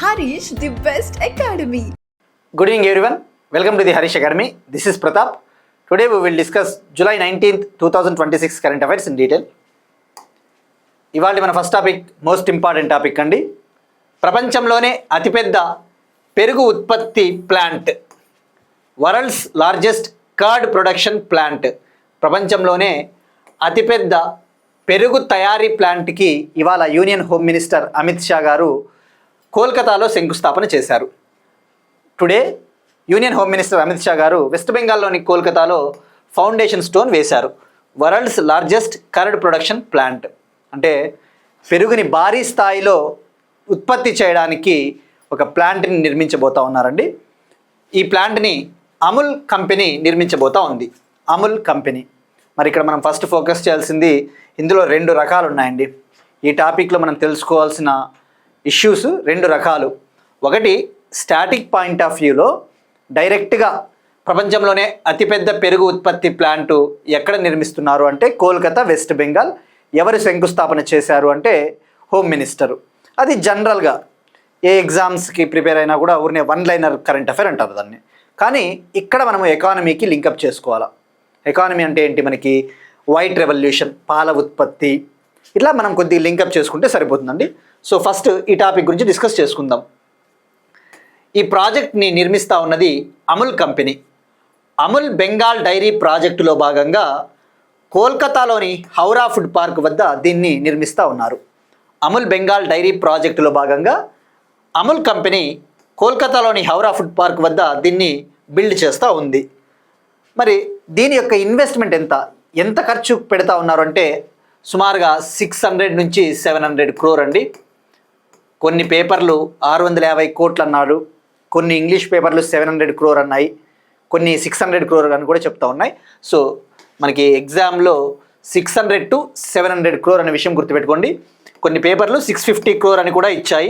Harish, the best academy. Good evening everyone. Welcome to the Harish Academy. This is Pratap. Today we will discuss July 19th, 2026 current affairs in detail. ఇవాళ మన first topic most important topic అండి. ప్రపంచంలోనే అతిపెద్ద పెరుగు ఉత్పత్తి plant, world's largest curd production plant, ప్రపంచంలోనే అతిపెద్ద పెరుగు తయారీ ప్లాంట్కి ఇవాళ union home minister Amit Shah గారు కోల్కతాలో శంకుస్థాపన చేశారు. Today union home minister Amit Shah గారు వెస్ట్ బెంగాల్లోని కోల్కతాలో ఫౌండేషన్ స్టోన్ వేశారు. World's largest curd production plant అంటే పెరుగుని భారీ స్థాయిలో ఉత్పత్తి చేయడానికి ఒక ప్లాంట్ని నిర్మించబోతా ఉన్నారండి. ఈ ప్లాంట్ని అముల్ కంపెనీ నిర్మించబోతా ఉంది. అముల్ కంపెనీ. మరి ఇక్కడ మనం ఫస్ట్ ఫోకస్ చేయాల్సింది, ఇందులో రెండు రకాలు ఉన్నాయండి. ఈ టాపిక్లో మనం తెలుసుకోవాల్సిన ఇష్యూస్ రెండు రకాలు. ఒకటి, స్టాటిక్ పాయింట్ ఆఫ్ వ్యూలో డైరెక్ట్గా ప్రపంచంలోనే అతిపెద్ద పెరుగు ఉత్పత్తి ప్లాంటు ఎక్కడ నిర్మిస్తున్నారు అంటే కోల్కతా, వెస్ట్ బెంగాల్. ఎవరు శంకుస్థాపన చేశారు అంటే హోమ్ మినిస్టరు. అది జనరల్గా ఏ ఎగ్జామ్స్కి ప్రిపేర్ అయినా కూడా ఊరినే వన్ లైనర్ కరెంట్ అఫైర్ అంటారు దాన్ని. కానీ ఇక్కడ మనము ఎకానమీకి లింకప్ చేసుకోవాలా. ఎకానమీ అంటే ఏంటి, మనకి వైట్ రెవల్యూషన్, పాల ఉత్పత్తి, ఇట్లా మనం కొద్దిగా లింకప్ చేసుకుంటే సరిపోతుందండి. సో ఫస్ట్ ఈ టాపిక్ గురించి డిస్కస్ చేసుకుందాం. ఈ ప్రాజెక్ట్ని నిర్మిస్తూ ఉన్నది అముల్ కంపెనీ. అముల్ బెంగాల్ డైరీ ప్రాజెక్టులో భాగంగా కోల్కతాలోని హౌరా ఫుడ్ పార్క్ వద్ద దీన్ని నిర్మిస్తూ ఉన్నారు. అముల్ బెంగాల్ డైరీ ప్రాజెక్టులో భాగంగా అముల్ కంపెనీ కోల్కతాలోని హౌరా ఫుడ్ పార్క్ వద్ద దీన్ని బిల్డ్ చేస్తూ ఉంది. మరి దీని యొక్క ఇన్వెస్ట్మెంట్ ఎంత ఖర్చు పెడతా ఉన్నారు అంటే సుమారుగా 600 నుంచి 700 crore అండి. కొన్ని పేపర్లు 650 కోట్లు అన్నాడు, కొన్ని ఇంగ్లీష్ పేపర్లు 700 crore అన్నాయి, కొన్ని 600 crore అని కూడా చెప్తా ఉన్నాయి. సో మనకి ఎగ్జామ్లో 600 to 700 crore అనే విషయం గుర్తుపెట్టుకోండి. కొన్ని పేపర్లు 650 crore అని కూడా ఇచ్చాయి,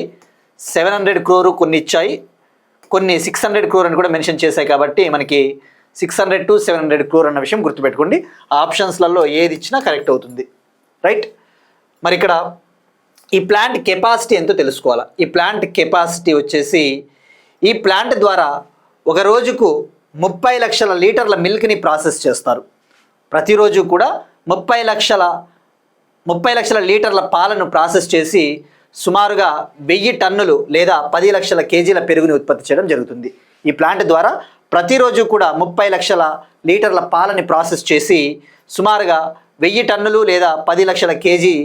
700 crore కొన్ని ఇచ్చాయి, కొన్ని 600 crore అని కూడా మెన్షన్ చేశాయి. కాబట్టి మనకి 600 to 700 crore అన్న విషయం గుర్తుపెట్టుకోండి. ఆప్షన్స్లలో ఏది ఇచ్చినా కరెక్ట్ అవుతుంది, రైట్. మరి ఇక్కడ ఈ ప్లాంట్ కెపాసిటీ ఎంతో తెలుసుకోవాలా. ఈ ప్లాంట్ కెపాసిటీ వచ్చేసి, ఈ ప్లాంట్ ద్వారా ఒక రోజుకు 30 లక్షల లీటర్ల మిల్క్ని ప్రాసెస్ చేస్తారు. ప్రతిరోజు కూడా 30 లక్షల లీటర్ల పాలను ప్రాసెస్ చేసి సుమారుగా 1000 టన్నులు లేదా 10 లక్షల కేజీల పెరుగుని ఉత్పత్తి చేయడం జరుగుతుంది. ఈ ప్లాంట్ ద్వారా ప్రతిరోజు కూడా 30 లక్షల లీటర్ల పాలని ప్రాసెస్ చేసి సుమారుగా 1000 టన్నులు లేదా 10 లక్షల కేజీ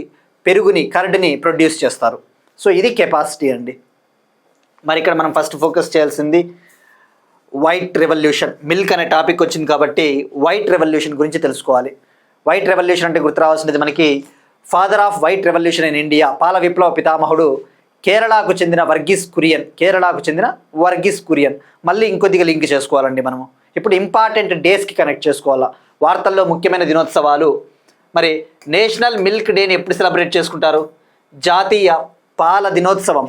పెరుగుని, కర్డ్ని ప్రొడ్యూస్ చేస్తారు. సో ఇది కెపాసిటీ అండి. మరి ఇక్కడ మనం ఫస్ట్ ఫోకస్ చేయాల్సింది వైట్ రెవల్యూషన్. మిల్క్ అనే టాపిక్ వచ్చింది కాబట్టి వైట్ రెవల్యూషన్ గురించి తెలుసుకోవాలి. వైట్ రెవల్యూషన్ అంటే గుర్తు రావాల్సినది మనకి father off white revolution in India, పాల విప్లవ పితామహుడు కేరళకు చెందిన వర్గీస్ కురియన్. మళ్ళీ ఇంకొద్దిగా లింక్ చేసుకోవాలండి మనము. ఇప్పుడు ఇంపార్టెంట్ డేస్కి కనెక్ట్ చేసుకోవాలా. వార్తల్లో ముఖ్యమైన దినోత్సవాలు. మరి నేషనల్ మిల్క్ డేని ఎప్పుడు సెలబ్రేట్ చేసుకుంటారు? జాతీయ పాల దినోత్సవం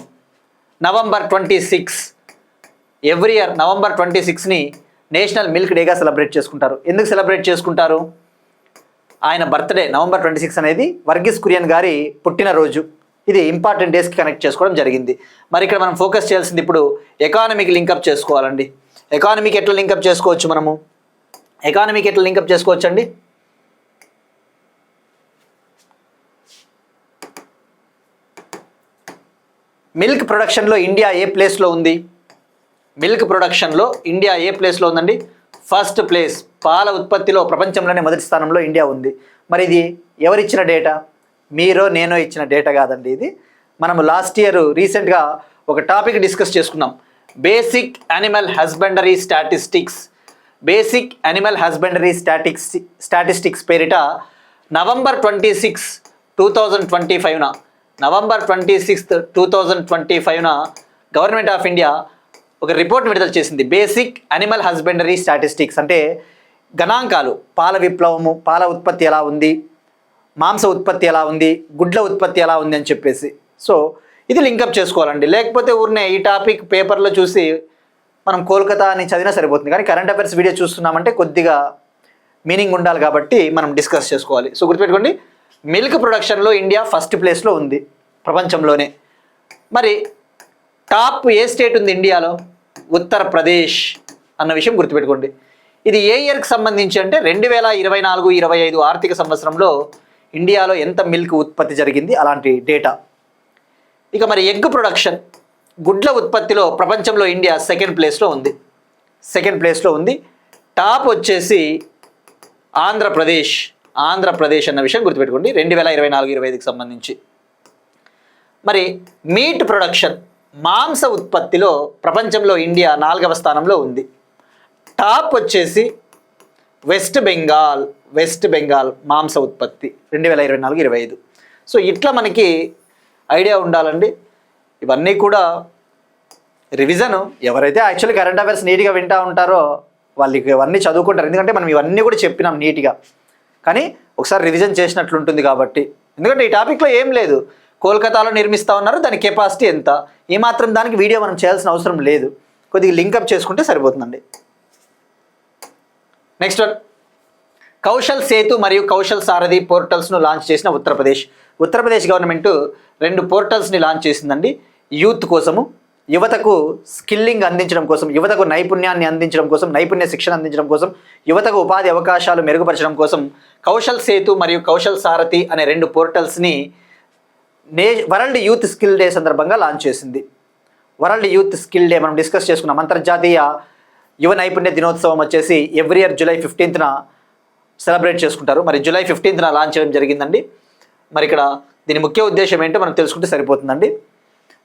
November 26. ఎవ్రీ ఇయర్ November 26ని నేషనల్ మిల్క్ డేగా సెలబ్రేట్ చేసుకుంటారు. ఎందుకు సెలబ్రేట్ చేసుకుంటారు? ఆయన బర్త్డే November 26 అనేది వర్గీస్ కురియన్ గారి పుట్టినరోజు. ఇది ఇంపార్టెంట్ డేస్కి కనెక్ట్ చేసుకోవడం జరిగింది. మరి ఇక్కడ మనం ఫోకస్ చేయాల్సింది ఇప్పుడు ఎకానమీకి లింకప్ చేసుకోవాలండి. ఎకానమీకి ఎట్లా లింకప్ చేసుకోవచ్చు మనము? ఎకానమీకి ఎట్లా లింకప్ చేసుకోవచ్చు అండి? మిల్క్ ప్రొడక్షన్లో ఇండియా ఏ ప్లేస్లో ఉంది? మిల్క్ ప్రొడక్షన్లో ఇండియా ఏ ప్లేస్లో ఉందండి? First place. పాల ఉత్పత్తిలో ప్రపంచంలోనే మొదటి స్థానంలో ఇండియా ఉంది. మరి ఇది ఎవరిచ్చిన డేటా? మీరో నేనో ఇచ్చిన డేటా కాదండి. ఇది మనము లాస్ట్ ఇయర్ రీసెంట్గా ఒక టాపిక్ డిస్కస్ చేసుకున్నాం. బేసిక్ యానిమల్ హస్బెండరీ స్టాటిస్టిక్స్ పేరిట November 26, 2025 November 26, 2025 government of India ఒక రిపోర్ట్ విడుదల చేసింది. బేసిక్ యానిమల్ హస్బెండరీ స్టాటిస్టిక్స్ అంటే గణాంకాలు, పాల విప్లవము, పాల ఉత్పత్తి ఎలా ఉంది, మాంస ఉత్పత్తి ఎలా ఉంది, గుడ్ల ఉత్పత్తి ఎలా ఉంది అని చెప్పేసి. సో ఇది లింకప్ చేసుకోవాలండి. లేకపోతే ఊరినే ఈ టాపిక్ పేపర్లో చూసి మనం కోల్కతా అని చదివినా సరిపోతుంది. కానీ కరెంట్ అఫైర్స్ వీడియో చూస్తున్నామంటే కొద్దిగా మీనింగ్ ఉండాలి కాబట్టి మనం డిస్కస్ చేసుకోవాలి. సో గుర్తుపెట్టుకోండి, మిల్క్ ప్రొడక్షన్లో ఇండియా ఫస్ట్ ప్లేస్లో ఉంది ప్రపంచంలోనే. మరి టాప్ ఏ స్టేట్ ఉంది ఇండియాలో? ఉత్తరప్రదేశ్ అన్న విషయం గుర్తుపెట్టుకోండి. ఇది ఏ ఇయర్కి సంబంధించి అంటే 2024-25 ఆర్థిక సంవత్సరంలో ఇండియాలో ఎంత మిల్క్ ఉత్పత్తి జరిగింది అలాంటి డేటా. ఇక మరి ఎగ్ ప్రొడక్షన్, గుడ్ల ఉత్పత్తిలో ప్రపంచంలో ఇండియా సెకండ్ ప్లేస్లో ఉంది. టాప్ వచ్చేసి ఆంధ్రప్రదేశ్ అన్న విషయం గుర్తుపెట్టుకోండి 2024-25కి సంబంధించి. మరి మీట్ ప్రొడక్షన్, మాంస ఉత్పత్తిలో ప్రపంచంలో ఇండియా 4వ స్థానంలో ఉంది. టాప్ వచ్చేసి వెస్ట్ బెంగాల్ మాంస ఉత్పత్తి 2024-25. సో ఇట్లా మనకి ఐడియా ఉండాలండి. ఇవన్నీ కూడా రివిజన్. ఎవరైతే యాక్చువల్లీ కరెంట్ అఫైర్స్ నీట్గా వింటూ ఉంటారో వాళ్ళకి ఇవన్నీ చదువుకుంటారు. ఎందుకంటే మనం ఇవన్నీ కూడా చెప్పినాం నీట్గా, కానీ ఒకసారి రివిజన్ చేసినట్లుంటుంది కాబట్టి. ఎందుకంటే ఈ టాపిక్లో ఏం లేదు, కోల్కతాలో నిర్మిస్తూ ఉన్నారు, దాని కెపాసిటీ ఎంత, ఏమాత్రం దానికి వీడియో మనం చేయాల్సిన అవసరం లేదు. కొద్దిగా లింకప్ చేసుకుంటే సరిపోతుందండి. నెక్స్ట్ వన్, కౌశల్ సేతు మరియు కౌశల్ సారథి పోర్టల్స్ను లాంచ్ చేసిన ఉత్తరప్రదేశ్ గవర్నమెంట్ 2 పోర్టల్స్ని లాంచ్ చేసిందండి. యూత్ కోసము, యువతకు స్కిల్లింగ్ అందించడం కోసం, యువతకు నైపుణ్యాన్ని అందించడం కోసం, నైపుణ్య శిక్షణ అందించడం కోసం, యువతకు ఉపాధి అవకాశాలు మెరుగుపరచడం కోసం కౌశల్ సేతు మరియు కౌశల్ సారథి అనే 2 పోర్టల్స్ని వరల్డ్ యూత్ స్కిల్ డే సందర్భంగా లాంచ్ చేసింది. వరల్డ్ యూత్ స్కిల్ డే మనం డిస్కస్ చేసుకున్నాం. అంతర్జాతీయ యువ నైపుణ్య దినోత్సవం వచ్చేసి ఎవ్రీ ఇయర్ జూలై 15న సెలబ్రేట్ చేసుకుంటారు. మరి జూలై 15న లాంచ్ చేయడం జరిగిందండి. మరి ఇక్కడ దీని ముఖ్య ఉద్దేశం ఏంటో మనం తెలుసుకుంటే సరిపోతుందండి.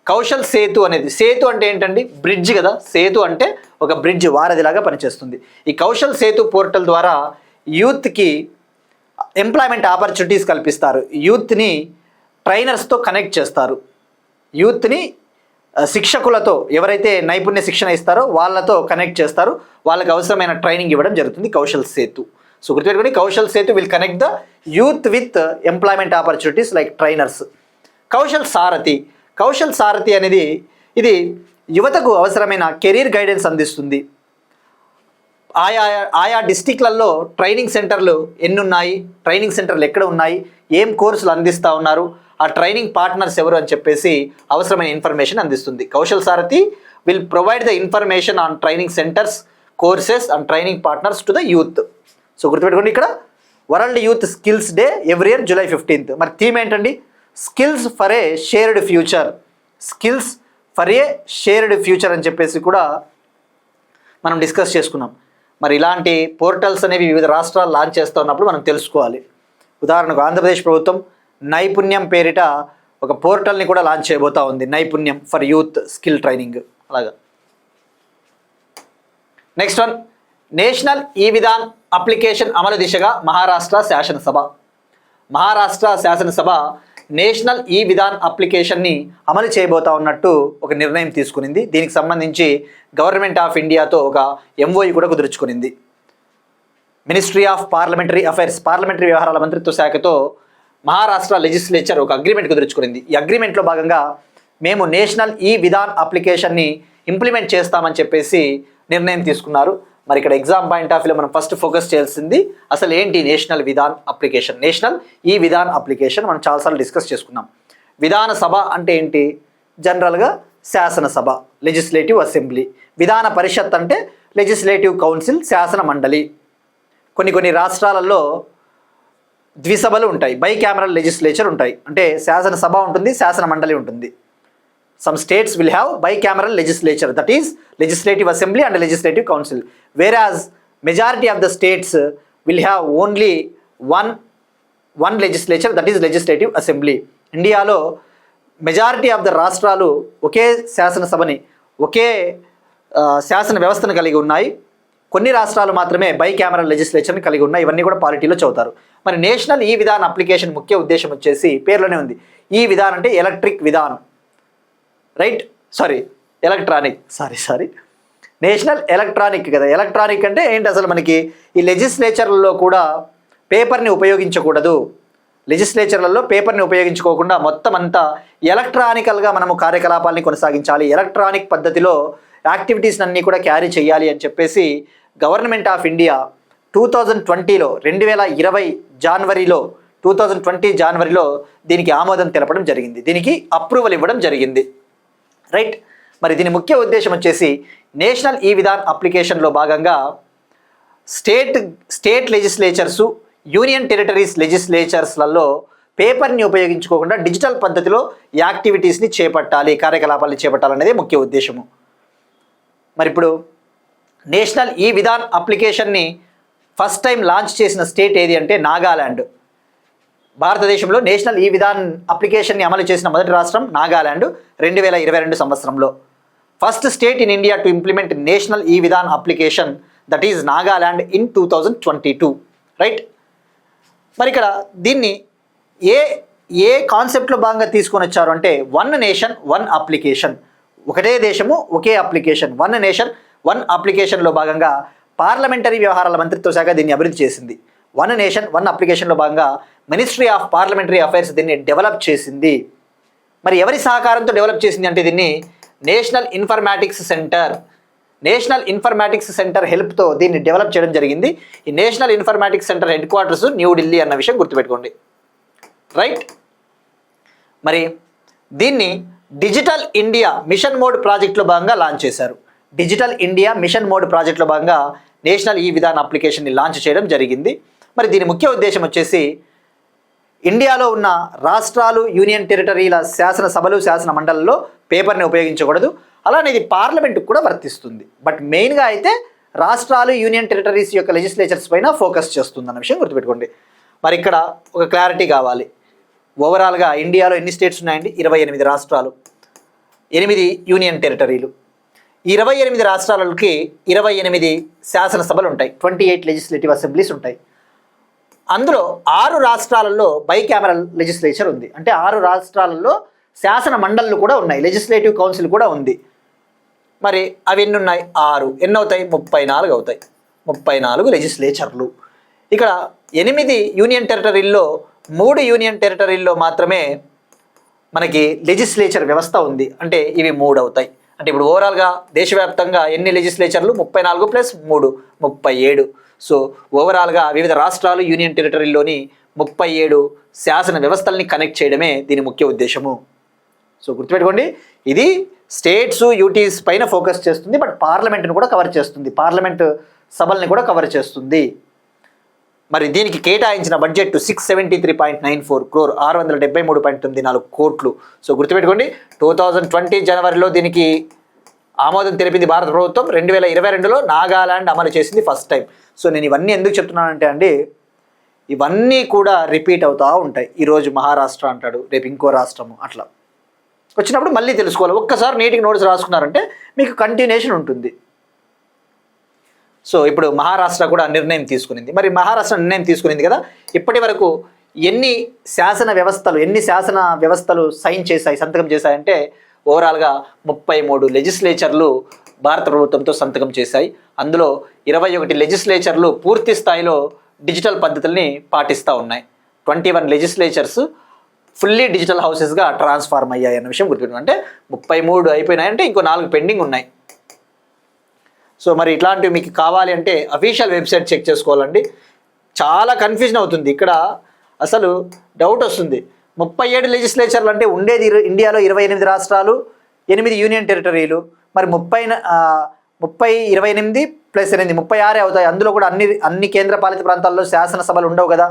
కౌశల్ సేతు అనేది, సేతు అంటే ఏంటండి? బ్రిడ్జ్ కదా. సేతు అంటే ఒక బ్రిడ్జ్, వారధిలాగా పనిచేస్తుంది. ఈ కౌశల్ సేతు పోర్టల్ ద్వారా యూత్కి ఎంప్లాయ్మెంట్ ఆపర్చునిటీస్ కల్పిస్తారు. యూత్ని ట్రైనర్స్తో కనెక్ట్ చేస్తారు. యూత్ని శిక్షకులతో, ఎవరైతే నైపుణ్య శిక్షణ ఇస్తారో వాళ్ళతో కనెక్ట్ చేస్తారు. వాళ్ళకి అవసరమైన ట్రైనింగ్ ఇవ్వడం జరుగుతుంది కౌశల్ సేతు. సో గుర్తుపెట్టుకోండి, Kaushal Setu will connect the youth with employment opportunities like trainers. Kaushal Sarathi అనేది ఇది యువతకు అవసరమైన కెరీర్ గైడెన్స్ అందిస్తుంది. ఆయా డిస్టిక్లలో ట్రైనింగ్ సెంటర్లు ఎన్ని ఉన్నాయి, ట్రైనింగ్ సెంటర్లు ఎక్కడ ఉన్నాయి, ఏం కోర్సులు అందిస్తూ ఉన్నారు, ఆ ట్రైనింగ్ పార్ట్నర్స్ ఎవరు అని చెప్పేసి అవసరమైన ఇన్ఫర్మేషన్ అందిస్తుంది. Kaushal Sarathi will provide the information on training centres, courses and training partners to the youth. So గుర్తుపెట్టుకోండి, ఇక్కడ world youth skills day every year July 15th. మరి థీమ్ ఏంటండి? Skills for a shared future అని చెప్పేసి కూడా మనం డిస్కస్ చేసుకున్నాం. మరి ఇలాంటి పోర్టల్స్ అనేవి వివిధ రాష్ట్రాలు లాంచ్ చేస్తూ ఉన్నప్పుడు మనం తెలుసుకోవాలి. ఉదాహరణకు ఆంధ్రప్రదేశ్ ప్రభుత్వం నైపుణ్యం పేరిట ఒక పోర్టల్ని కూడా లాంచ్ చేయబోతూ ఉంది, నైపుణ్యం ఫర్ యూత్ స్కిల్ ట్రైనింగ్. అలాగా next one, national e Vidhan application అమలు దిశగా మహారాష్ట్ర శాసనసభ నేషనల్ ఈ విధాన్ అప్లికేషన్ని అమలు చేయబోతా ఉన్నట్టు ఒక నిర్ణయం తీసుకునింది. దీనికి సంబంధించి గవర్నమెంట్ ఆఫ్ ఇండియాతో ఒక ఎంఓయూ కూడా కుదుర్చుకునింది. Ministry of parliamentary affairs, parliamentary వ్యవహారాల మంత్రిత్వ శాఖతో మహారాష్ట్ర లెజిస్లేచర్ ఒక అగ్రిమెంట్ కుదుర్చుకునింది. ఈ అగ్రిమెంట్లో భాగంగా మేము నేషనల్ ఈ విధాన్ అప్లికేషన్ని ఇంప్లిమెంట్ చేస్తామని చెప్పేసి నిర్ణయం తీసుకున్నారు. మరి ఇక్కడ ఎగ్జామ్ పాయింట్ ఆఫ్ వ్యూలో మనం ఫస్ట్ ఫోకస్ చేయాల్సింది అసలు ఏంటి national Vidhan application. National e Vidhan application మనం చాలాసార్లు డిస్కస్ చేసుకున్నాం. విధాన సభ అంటే ఏంటి? జనరల్గా శాసనసభ, లెజిస్లేటివ్ అసెంబ్లీ. విధాన పరిషత్ అంటే లెజిస్లేటివ్ కౌన్సిల్, శాసన మండలి. కొన్ని రాష్ట్రాలలో ద్విసభలు ఉంటాయి, బైకామరల్ లెజిస్లేచర్ ఉంటాయి. అంటే శాసనసభ ఉంటుంది, శాసన మండలి ఉంటుంది. Some states will have bicameral legislature, that is legislative assembly and legislative council, whereas majority of the states will have only one legislature, that is legislative assembly. ఇండియాలో మెజారిటీ ఆఫ్ ద రాష్ట్రాలు ఒకే శాసనసభని, ఒకే శాసన వ్యవస్థను కలిగి ఉన్నాయి. కొన్ని రాష్ట్రాలు మాత్రమే బైకామరల్ లెజిస్లేచర్ని కలిగి ఉన్నాయి. ఇవన్నీ కూడా పాలిటీలో చదువుతారు. మరి నేషనల్ ఈ విధాన్ అప్లికేషన్ ముఖ్య ఉద్దేశం వచ్చేసి పేర్లోనే ఉంది. ఈ విధాన్ అంటే electric Vidhan, right? Electronic, national electronic కదా. ఎలక్ట్రానిక్ అంటే ఏంటి? అసలు మనకి ఈ లెజిస్లేచర్లలో కూడా పేపర్ని ఉపయోగించకూడదు. లెజిస్లేచర్లలో పేపర్ని ఉపయోగించుకోకుండా మొత్తం అంతా ఎలక్ట్రానికల్గా మనము కార్యకలాపాలని కొనసాగించాలి, ఎలక్ట్రానిక్ పద్ధతిలో యాక్టివిటీస్ అన్నీ కూడా క్యారీ చేయాలి అని చెప్పేసి గవర్నమెంట్ ఆఫ్ ఇండియా 2020 జనవరిలో దీనికి ఆమోదం తెలపడం జరిగింది, దీనికి అప్రూవల్ ఇవ్వడం జరిగింది, రైట్? మరి దీని ముఖ్య ఉద్దేశం వచ్చేసి నేషనల్ ఈ విధాన్ అప్లికేషన్లో భాగంగా స్టేట్ లెజిస్లేచర్సు, యూనియన్ టెరిటరీస్ లెజిస్లేచర్స్లలో పేపర్ని ఉపయోగించుకోకుండా డిజిటల్ పద్ధతిలో యాక్టివిటీస్ని చేపట్టాలి, కార్యకలాపాలను చేపట్టాలనేది ముఖ్య ఉద్దేశము. మరి ఇప్పుడు national e Vidhan అప్లికేషన్ని first time launch చేసిన స్టేట్ ఏది అంటే నాగాల్యాండ్. భారతదేశంలో నేషనల్ ఈ విధాన్ అప్లికేషన్ని అమలు చేసిన మొదటి రాష్ట్రం నాగాల్యాండ్ 2022 సంవత్సరంలో. First state in India to implement national e Vidhan application, that is Nagaland in 2022, right. మరి ఇక్కడ దీన్ని ఏ కాన్సెప్ట్లో భాగంగా తీసుకొని వచ్చారు అంటే వన్ నేషన్ వన్ అప్లికేషన్, ఒకటే దేశము ఒకే అప్లికేషన్, వన్ నేషన్ వన్ అప్లికేషన్లో భాగంగా పార్లమెంటరీ వ్యవహారాల మంత్రిత్వ శాఖ దీన్ని అభివృద్ధి చేసింది. వన్ నేషన్ వన్ అప్లికేషన్లో భాగంగా మినిస్ట్రీ ఆఫ్ పార్లమెంటరీ అఫైర్స్ దీన్ని డెవలప్ చేసింది. మరి ఎవరి సహకారంతో డెవలప్ చేసింది అంటే దీన్ని నేషనల్ ఇన్ఫర్మాటిక్స్ సెంటర్ హెల్ప్తో దీన్ని డెవలప్ చేయడం జరిగింది. ఈ national informatics centre head quarters New Delhi అన్న విషయం గుర్తుపెట్టుకోండి, రైట్. మరి దీన్ని డిజిటల్ ఇండియా మిషన్ మోడ్ ప్రాజెక్టులో భాగంగా లాంచ్ చేశారు. డిజిటల్ ఇండియా మిషన్ మోడ్ ప్రాజెక్టులో భాగంగా నేషనల్ ఈ విధాన్ అప్లికేషన్ని లాంచ్ చేయడం జరిగింది. మరి దీని ముఖ్య ఉద్దేశం వచ్చేసి ఇండియాలో ఉన్న రాష్ట్రాలు, యూనియన్ టెరిటరీల శాసనసభలు, శాసన మండలిలో పేపర్ని ఉపయోగించకూడదు. అలానే ఇది పార్లమెంటుకు కూడా వర్తిస్తుంది. బట్ మెయిన్గా అయితే రాష్ట్రాలు, యూనియన్ టెరిటరీస్ యొక్క లెజిస్లేచర్స్ పైన ఫోకస్ చేస్తుంది అన్న విషయం గుర్తుపెట్టుకోండి. మరి ఇక్కడ ఒక క్లారిటీ కావాలి. ఓవరాల్గా ఇండియాలో ఎన్ని స్టేట్స్ ఉన్నాయండి? 28 రాష్ట్రాలు, 8 యూనియన్ టెరిటరీలు. ఈ 28 రాష్ట్రాలకి 28 శాసనసభలు ఉంటాయి, 28 లెజిస్లేటివ్ అసెంబ్లీస్ ఉంటాయి. అందులో 6 రాష్ట్రాలలో బైకామరల్ లెజిస్లేచర్ ఉంది, అంటే 6 రాష్ట్రాలలో శాసన మండళ్ళు కూడా ఉన్నాయి, లెజిస్లేటివ్ కౌన్సిల్ కూడా ఉంది. మరి అవి ఎన్ని ఉన్నాయి? 6. ఎన్ని అవుతాయి? 34 అవుతాయి. 34 లెజిస్లేచర్లు. ఇక్కడ 8 యూనియన్ టెరిటరీల్లో 3 యూనియన్ టెరిటరీల్లో మాత్రమే మనకి లెజిస్లేచర్ వ్యవస్థ ఉంది, అంటే ఇవి 3 అవుతాయి. అంటే ఇప్పుడు ఓవరాల్గా దేశవ్యాప్తంగా ఎన్ని లెజిస్లేచర్లు? 34 + 3 37. సో ఓవరాల్గా వివిధ రాష్ట్రాలు, యూనియన్ టెరిటరీలోని 37 శాసన వ్యవస్థల్ని కనెక్ట్ చేయడమే దీని ముఖ్య ఉద్దేశము. సో గుర్తుపెట్టుకోండి, ఇది స్టేట్స్, యూటీస్ పైన ఫోకస్ చేస్తుంది, బట్ పార్లమెంట్ని కూడా కవర్ చేస్తుంది, పార్లమెంట్ సభల్ని కూడా కవర్ చేస్తుంది. మరి దీనికి కేటాయించిన బడ్జెట్ 673.94 crore, 673.94 కోట్లు. సో గుర్తుపెట్టుకోండి, 2020 జనవరిలో దీనికి ఆమోదం తెలిపింది భారత ప్రభుత్వం. 2022లో నాగాల్యాండ్ అమలు చేసింది ఫస్ట్ టైం. సో నేను ఇవన్నీ ఎందుకు చెప్తున్నానంటే అండి, ఇవన్నీ కూడా రిపీట్ అవుతూ ఉంటాయి. ఈరోజు మహారాష్ట్ర అంటాడు, రేపు ఇంకో రాష్ట్రము, అట్లా వచ్చినప్పుడు మళ్ళీ తెలుసుకోవాలి. ఒక్కసారి నీటికి నోట్స్ రాసుకున్నారంటే మీకు కంటిన్యూషన్ ఉంటుంది. సో ఇప్పుడు మహారాష్ట్ర కూడా నిర్ణయం తీసుకునింది. మరి మహారాష్ట్ర నిర్ణయం తీసుకునింది కదా, ఇప్పటి వరకు ఎన్ని శాసన వ్యవస్థలు సైన్ చేశాయి, సంతకం చేశాయంటే ఓవరాల్గా 33 లెజిస్లేచర్లు భారత ప్రభుత్వంతో సంతకం చేశాయి. అందులో 21 లెజిస్లేచర్లు పూర్తి స్థాయిలో డిజిటల్ పద్ధతుల్ని పాటిస్తూ ఉన్నాయి. 21 లెజిస్లేచర్స్ ఫుల్లీ డిజిటల్ హౌసెస్గా ట్రాన్స్ఫార్మ్ అయ్యాయి అన్న విషయం గుర్తుపెట్టుకోండి. అంటే 33 అయిపోయినాయంటే ఇంకో 4 పెండింగ్ ఉన్నాయి. సో మరి ఇట్లాంటివి మీకు కావాలి అంటే అఫీషియల్ వెబ్సైట్ చెక్ చేసుకోవాలండి. చాలా కన్ఫ్యూజన్ అవుతుంది ఇక్కడ, అసలు డౌట్ వస్తుంది. 37 లెజిస్లేచర్లు అంటే ఉండేది ఇండియాలో 28 రాష్ట్రాలు, 8 యూనియన్ టెరిటరీలు. మరి 28 + 8 36 అవుతాయి. అందులో కూడా అన్ని కేంద్రపాలిత ప్రాంతాల్లో శాసనసభలు ఉండవు కదా.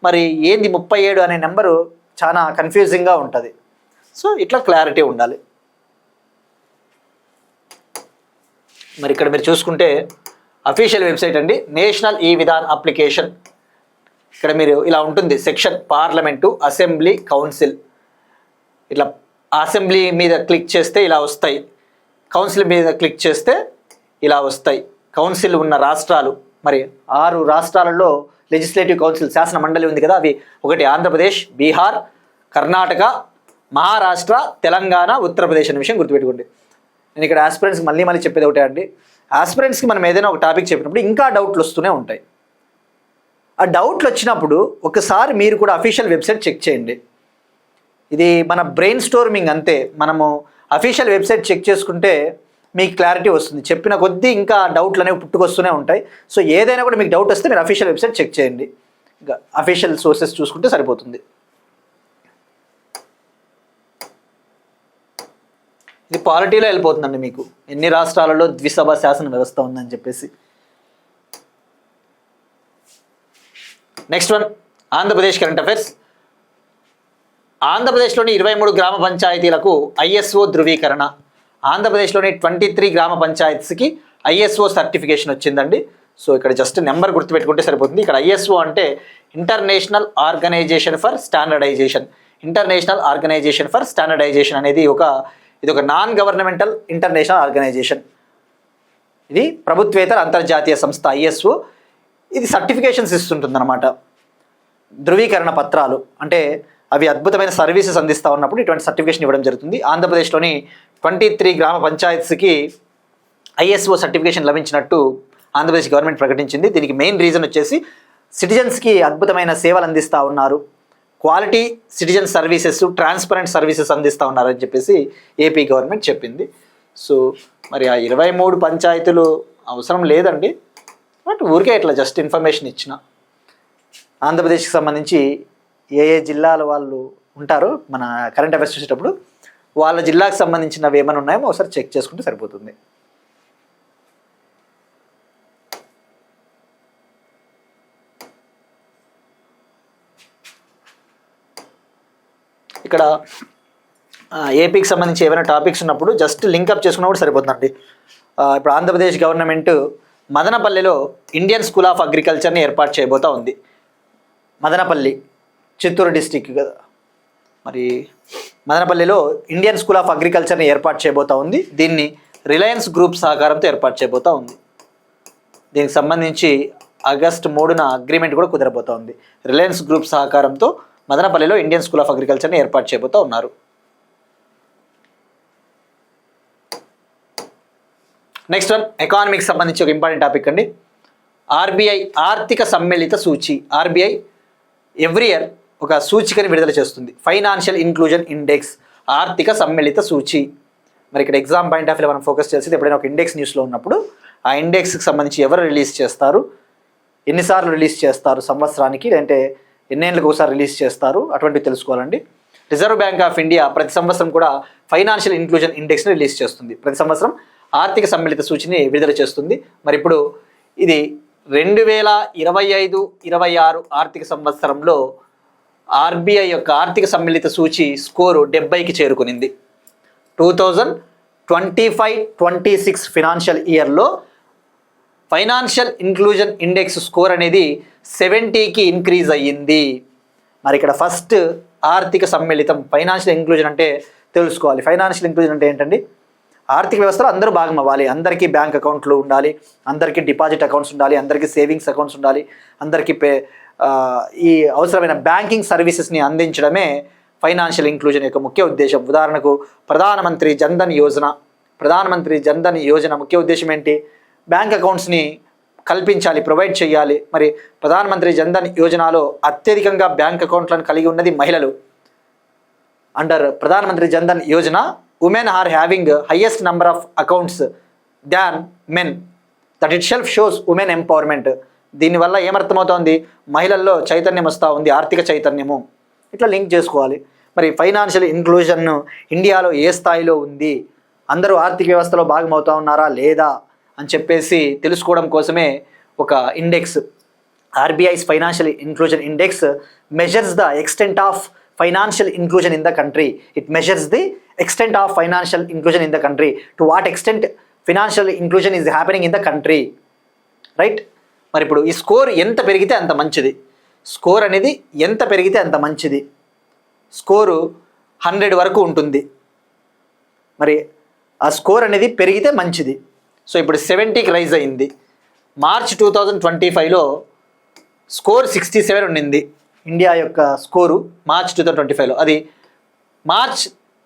మరి ఏంది 37 అనే నెంబరు చాలా కన్ఫ్యూజింగ్గా ఉంటుంది. సో ఇట్లా క్లారిటీ ఉండాలి. మరి ఇక్కడ మీరు చూసుకుంటే అఫీషియల్ వెబ్సైట్ అండి, నేషనల్ ఈ విధాన్ అప్లికేషన్. ఇక్కడ మీరు ఇలా ఉంటుంది సెక్షన్, పార్లమెంటు, అసెంబ్లీ, కౌన్సిల్. ఇట్లా అసెంబ్లీ మీద క్లిక్ చేస్తే ఇలా వస్తాయి, కౌన్సిల్ మీద క్లిక్ చేస్తే ఇలా వస్తాయి. కౌన్సిల్ ఉన్న రాష్ట్రాలు, మరి 6 రాష్ట్రాలలో లెజిస్లేటివ్ కౌన్సిల్ శాసన మండలి ఉంది కదా, అవి 1 ఆంధ్రప్రదేశ్, బీహార్, కర్ణాటక, మహారాష్ట్ర, తెలంగాణ, ఉత్తరప్రదేశ్ అనే విషయం గుర్తుపెట్టుకోండి. నేను ఇక్కడ ఆస్పిరెంట్స్కి మళ్ళీ చెప్పేది ఒకటే అండి, ఆస్పిరెంట్స్కి మనం ఏదైనా ఒక టాపిక్ చెప్పినప్పుడు ఇంకా డౌట్లు వస్తూనే ఉంటాయి. ఆ డౌట్లు వచ్చినప్పుడు ఒకసారి మీరు కూడా అఫీషియల్ వెబ్సైట్ చెక్ చేయండి. ఇది మన బ్రెయిన్ స్టోర్మింగ్ అంతే. మనము అఫీషియల్ వెబ్సైట్ చెక్ చేసుకుంటే మీకు క్లారిటీ వస్తుంది. చెప్పిన కొద్దీ ఇంకా డౌట్లు అనేవి పుట్టుకొస్తూనే ఉంటాయి. సో ఏదైనా కూడా మీకు డౌట్ వస్తే మీరు అఫీషియల్ వెబ్సైట్ చెక్ చేయండి, ఇంకా అఫీషియల్ సోర్సెస్ చూసుకుంటే సరిపోతుంది. ఇది పాలిటీలో వెళ్ళిపోతుందండి మీకు, ఎన్ని రాష్ట్రాలలో ద్విసభ శాసన వ్యవస్థ ఉందని చెప్పేసి. Next one, Andhra Pradesh current affairs. ఆంధ్రప్రదేశ్లోని 23 గ్రామ పంచాయతీలకు ఐఎస్ఓ ధృవీకరణ. ఆంధ్రప్రదేశ్లోని 23 గ్రామ పంచాయత్స్కి ఐఎస్ఓ సర్టిఫికేషన్ వచ్చిందండి. సో ఇక్కడ జస్ట్ నెంబర్ గుర్తుపెట్టుకుంటే సరిపోతుంది. ఇక్కడ ఐఎస్ఓ అంటే international organisation for standardisation. International organisation for standardisation అనేది ఇది ఒక నాన్ గవర్నమెంటల్ ఇంటర్నేషనల్ ఆర్గనైజేషన్. ఇది ప్రభుత్వేతర అంతర్జాతీయ సంస్థ ఐఎస్ఓ. ఇది సర్టిఫికేషన్స్ ఇస్తుంటుందన్నమాట. ధృవీకరణ పత్రాలు అంటే అవి అద్భుతమైన సర్వీసెస్ అందిస్తూ ఉన్నప్పుడు ఇటువంటి సర్టిఫికేషన్ ఇవ్వడం జరుగుతుంది. ఆంధ్రప్రదేశ్లోని 23 గ్రామ పంచాయత్స్కి ఐఎస్ఓ సర్టిఫికేషన్ లభించినట్టు ఆంధ్రప్రదేశ్ గవర్నమెంట్ ప్రకటించింది. దీనికి మెయిన్ రీజన్ వచ్చేసి సిటిజన్స్కి అద్భుతమైన సేవలు అందిస్తూ ఉన్నారు, quality citizen services, transparent services అందిస్తూ ఉన్నారు అని చెప్పేసి ఏపీ గవర్నమెంట్ చెప్పింది. సో మరి ఆ 23 పంచాయతీలు అవసరం లేదండి, బట్ ఊరికే ఇట్లా జస్ట్ ఇన్ఫర్మేషన్ ఇచ్చిన. ఆంధ్రప్రదేశ్కి సంబంధించి ఏ జిల్లాల వాళ్ళు ఉంటారో మన కరెంట్ అఫైర్స్ చూసేటప్పుడు వాళ్ళ జిల్లాకు సంబంధించినవి ఏమైనా ఉన్నాయో ఒకసారి చెక్ చేసుకుంటే సరిపోతుంది. ఇక్కడ ఏపీకి సంబంధించి ఏమైనా టాపిక్స్ ఉన్నప్పుడు జస్ట్ లింకప్ చేసుకున్నా కూడా సరిపోతుందండి. ఇప్పుడు ఆంధ్రప్రదేశ్ గవర్నమెంట్ మదనపల్లిలో ఇండియన్ స్కూల్ ఆఫ్ అగ్రికల్చర్ని ఏర్పాటు చేయబోతా ఉంది. మదనపల్లి చిత్తూరు డిస్టిక్ కదా, మరి మదనపల్లిలో ఇండియన్ స్కూల్ ఆఫ్ అగ్రికల్చర్ని ఏర్పాటు చేయబోతా ఉంది. దీన్ని రిలయన్స్ గ్రూప్ సహకారంతో ఏర్పాటు చేయబోతా ఉంది. దీనికి సంబంధించి ఆగస్టు 3న అగ్రిమెంట్ కూడా కుదరబోతా ఉంది. రిలయన్స్ గ్రూప్ సహకారంతో మదనపల్లిలో ఇండియన్ స్కూల్ ఆఫ్ అగ్రికల్చర్ని ఏర్పాటు చేయబోతా ఉన్నారు. నెక్స్ట్ వన్, ఎకానమీకి సంబంధించి ఒక ఇంపార్టెంట్ టాపిక్ అండి. ఆర్బీఐ ఆర్థిక సమ్మిళిత సూచి. ఆర్బీఐ ఎవ్రీ ఇయర్ ఒక సూచికని విడుదల చేస్తుంది, ఫైనాన్షియల్ ఇన్క్లూజన్ ఇండెక్స్, ఆర్థిక సమ్మిళిత సూచి. మరి ఇక్కడ ఎగ్జామ్ పాయింట్ ఆఫ్ వ్యూ మనం ఫోకస్ చేసేది ఎప్పుడైనా ఒక ఇండెక్స్ న్యూస్లో ఉన్నప్పుడు ఆ ఇండెక్స్కి సంబంధించి ఎవరు రిలీజ్ చేస్తారు, ఎన్నిసార్లు రిలీజ్ చేస్తారు సంవత్సరానికి, లేదంటే ఎన్నేళ్ళకి ఒకసారి రిలీజ్ చేస్తారు, అటువంటివి తెలుసుకోవాలండి. రిజర్వ్ బ్యాంక్ ఆఫ్ ఇండియా ప్రతి సంవత్సరం కూడా ఫైనాన్షియల్ ఇన్క్లూజన్ ఇండెక్స్ని రిలీజ్ చేస్తుంది. ప్రతి సంవత్సరం ఆర్థిక సమ్మిళిత సూచిని విడుదల చేస్తుంది. మరి ఇప్పుడు ఇది 2025-26 ఆర్థిక సంవత్సరంలో ఆర్బీఐ యొక్క ఆర్థిక సమ్మిళిత సూచి స్కోరు 70కి చేరుకునింది. 2025-26 ఫినాన్షియల్ ఇయర్లో ఫైనాన్షియల్ ఇన్క్లూజన్ ఇండెక్స్ స్కోర్ అనేది 70కి ఇంక్రీజ్ అయ్యింది. మరి ఇక్కడ ఫస్ట్ ఆర్థిక సమ్మిళితం, ఫైనాన్షియల్ ఇంక్లూజన్ అంటే తెలుసుకోవాలి. ఫైనాన్షియల్ ఇంక్లూజన్ అంటే ఏంటండి? ఆర్థిక వ్యవస్థలో అందరూ భాగం అవ్వాలి, అందరికీ బ్యాంక్ అకౌంట్లు ఉండాలి, అందరికీ డిపాజిట్ అకౌంట్స్ ఉండాలి, అందరికీ సేవింగ్స్ అకౌంట్స్ ఉండాలి, అందరికీ ఈ అవసరమైన బ్యాంకింగ్ సర్వీసెస్ని అందించడమే ఫైనాన్షియల్ ఇంక్లూజన్ యొక్క ముఖ్య ఉద్దేశం. ఉదాహరణకు ప్రధానమంత్రి జన్ధన్ యోజన ముఖ్య ఉద్దేశం ఏంటి? బ్యాంక్ అకౌంట్స్ని కల్పించాలి, ప్రొవైడ్ చేయాలి. మరి ప్రధానమంత్రి జన్ధన్ యోజనలో అత్యధికంగా బ్యాంక్ అకౌంట్లను కలిగి ఉన్నది మహిళలు. అండర్ ప్రధానమంత్రి Jan Dhan Yojana women are having highest number of accounts than men. That itself shows women empowerment. దీనివల్ల ఏమర్థమవుతోంది? మహిళల్లో చైతన్యం వస్తూ ఉంది, ఆర్థిక చైతన్యము. ఇట్లా లింక్ చేసుకోవాలి. మరి ఫైనాన్షియల్ ఇంక్లూజన్ ఇండియాలో ఏ స్థాయిలో ఉంది, అందరూ ఆర్థిక వ్యవస్థలో భాగమవుతూ ఉన్నారా లేదా అని చెప్పేసి తెలుసుకోవడం కోసమే ఒక index, RBI's financial inclusion index measures the extent of financial inclusion in the country. It measures the extent of financial inclusion in the country. To what extent financial inclusion is happening in the country, right? మరి ఇప్పుడు ఈ score ఎంత పెరిగితే అంత మంచిది. Score అనేది ఎంత పెరిగితే అంత మంచిది. స్కోరు 100 వరకు ఉంటుంది. మరి ఆ స్కోర్ అనేది పెరిగితే మంచిది. సో ఇప్పుడు 70కి రైజ్ అయింది. మార్చ్ 2025లో స్కోర్ 67 ఉండింది. ఇండియా యొక్క స్కోరు మార్చ్ 2025లో, అది మార్చ్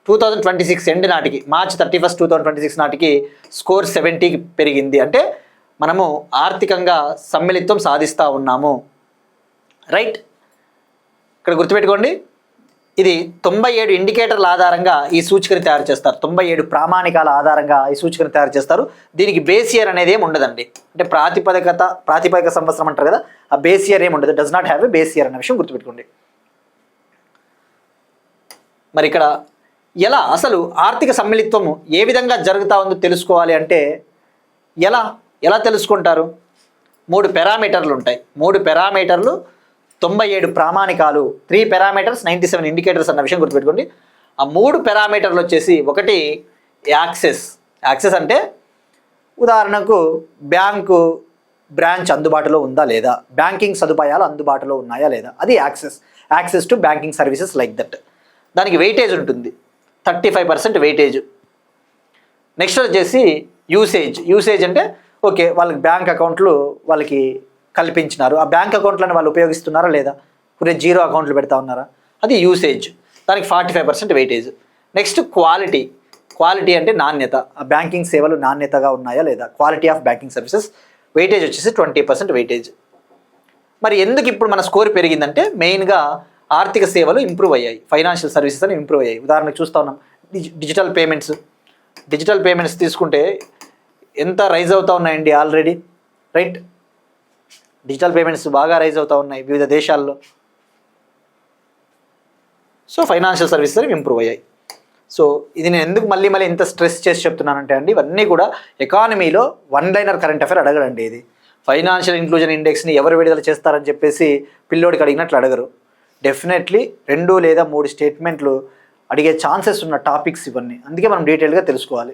2026 ఎండ్ నాటికి, మార్చ్ 31, 2026 నాటికి స్కోర్ 70కి పెరిగింది. అంటే మనము ఆర్థికంగా సమ్మిళితం సాధిస్తూ ఉన్నాము, రైట్? ఇక్కడ గుర్తుపెట్టుకోండి, ఇది 97 ఇండికేటర్ల ఆధారంగా ఈ సూచికని తయారు చేస్తారు. 97 ప్రామాణికాల ఆధారంగా ఈ సూచికని తయారు చేస్తారు. దీనికి బేస్ ఇయర్ అనేది ఏమి ఉండదండి. అంటే ప్రాతిపదిక సంవత్సరం అంటారు కదా, ఆ బేస్ ఇయర్ ఏమి ఉండదు. Does not have a base year అనే విషయం గుర్తుపెట్టుకోండి. మరి ఇక్కడ ఎలా అసలు ఆర్థిక సమ్మిళిత్వము ఏ విధంగా జరుగుతూ ఉందో తెలుసుకోవాలి అంటే ఎలా ఎలా తెలుసుకుంటారు? 3 పారామీటర్లు ఉంటాయి. 3 పారామీటర్లు 97 ప్రామాణికాలు, 3 పారామీటర్స్ 97 ఇండికేటర్స్ అన్న విషయం గుర్తుపెట్టుకోండి. ఆ 3 పారామీటర్లు వచ్చేసి ఒకటి యాక్సెస్. యాక్సెస్ అంటే ఉదాహరణకు బ్యాంకు బ్రాంచ్ అందుబాటులో ఉందా లేదా, బ్యాంకింగ్ సదుపాయాలు అందుబాటులో ఉన్నాయా లేదా, అది access. Access to banking services like that. దానికి వెయిటేజ్ ఉంటుంది, 35% వెయిటేజ్. నెక్స్ట్ వచ్చేసి యూసేజ్. యూసేజ్ అంటే ఓకే, వాళ్ళకి బ్యాంక్ అకౌంట్లు వాళ్ళకి కల్పించినారు, ఆ బ్యాంక్ అకౌంట్లను వాళ్ళు ఉపయోగిస్తున్నారా లేదా, కొన్ని జీరో అకౌంట్లు పెడతా ఉన్నారా, అది యూసేజ్. దానికి 45% వెయిటేజ్. Next quality. క్వాలిటీ అంటే నాణ్యత, ఆ బ్యాంకింగ్ సేవలు నాణ్యతగా ఉన్నాయా లేదా, quality of banking services. Weightage వచ్చేసి 20% వెయిటేజ్. మరి ఎందుకు ఇప్పుడు మన స్కోర్ పెరిగిందంటే మెయిన్గా ఆర్థిక సేవలు ఇంప్రూవ్ అయ్యాయి, ఫైనాన్షియల్ సర్వీసెస్ అని ఇంప్రూవ్ అయ్యాయి. ఉదాహరణకు చూస్తూ ఉన్నాం డిజిటల్ పేమెంట్స్. డిజిటల్ పేమెంట్స్ తీసుకుంటే ఎంత రైజ్ అవుతూ ఉన్నాయండి ఆల్రెడీ, రైట్? డిజిటల్ పేమెంట్స్ బాగా రైజ్ అవుతూ ఉన్నాయి వివిధ దేశాల్లో. సో ఫైనాన్షియల్ సర్వీసెస్ అనేవి ఇంప్రూవ్ అయ్యాయి. సో ఇది నేను ఎందుకు మళ్ళీ ఇంత స్ట్రెస్ చేసి చెప్తున్నానంటే అండి, ఇవన్నీ కూడా ఎకానమీలో వన్ లైనర్ కరెంట్ అఫైర్ అడగడండి. ఇది ఫైనాన్షియల్ ఇంక్లూజన్ ఇండెక్స్ని ఎవరు విడుదల చేస్తారని చెప్పేసి పిల్లోడికి అడిగినట్లు అడగరు. డెఫినెట్లీ 2 లేదా 3 స్టేట్మెంట్లు అడిగే ఛాన్సెస్ ఉన్న టాపిక్స్ ఇవన్నీ. అందుకే మనం డీటెయిల్గా తెలుసుకోవాలి.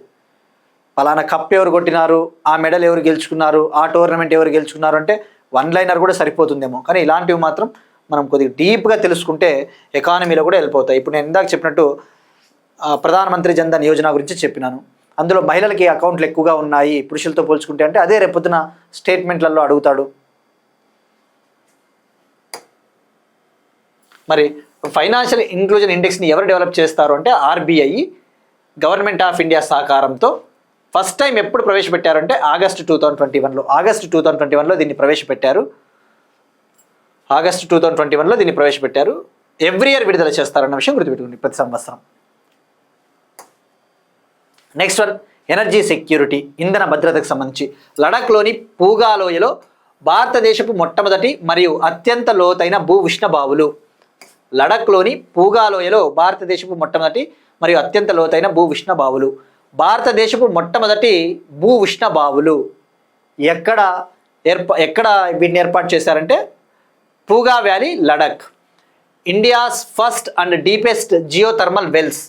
పలానా కప్ ఎవరు కొట్టినారు, ఆ మెడల్ ఎవరు గెలుచుకున్నారు, ఆ టోర్నమెంట్ ఎవరు గెలుచుకున్నారు అంటే వన్ లైనర్ కూడా సరిపోతుందేమో, కానీ ఇలాంటివి మాత్రం మనం కొద్దిగా డీప్గా తెలుసుకుంటే ఎకానమీలో కూడా వెళ్ళిపోతాయి. ఇప్పుడు నేను ఇందాక చెప్పినట్టు ప్రధానమంత్రి జన్ధన్ యోజన గురించి చెప్పినాను. అందులో మహిళలకి అకౌంట్లు ఎక్కువగా ఉన్నాయి పురుషులతో పోల్చుకుంటే అంటే అదే రేపొద్దున స్టేట్మెంట్లలో అడుగుతాడు. మరి ఫైనాన్షియల్ ఇంక్లూజన్ ఇండెక్స్ని ఎవరు డెవలప్ చేస్తారు అంటే ఆర్బీఐ గవర్నమెంట్ ఆఫ్ ఇండియా సహకారంతో ఫస్ట్ టైం ఎప్పుడు ప్రవేశపెట్టారంటే ఆగస్టు 2021లో. ఆగస్టు 2021లో దీన్ని ప్రవేశపెట్టారు. ఆగస్టు 2021లో దీన్ని ప్రవేశపెట్టారు. ఎవ్రీ ఇయర్ విడుదల చేస్తారన్న విషయం గుర్తుపెట్టుకోండి, ప్రతి సంవత్సరం. నెక్స్ట్ వన్ ఎనర్జీ సెక్యూరిటీ, ఇంధన భద్రతకు సంబంధించి. లడఖ్లోని పూగా లోయలో భారతదేశపు మొట్టమొదటి మరియు అత్యంత లోతైన భూ ఉష్ణబావులు. లడఖ్లోని పూగా లోయలో భారతదేశపు మొట్టమొదటి మరియు అత్యంత లోతైన భూ ఉష్ణబావులు. భారతదేశపు మొట్టమొదటి భూ ఉష్ణబావులు ఎక్కడ వీటిని ఏర్పాటు చేశారంటే Puga valley, Ladakh. India's first and deepest geothermal wells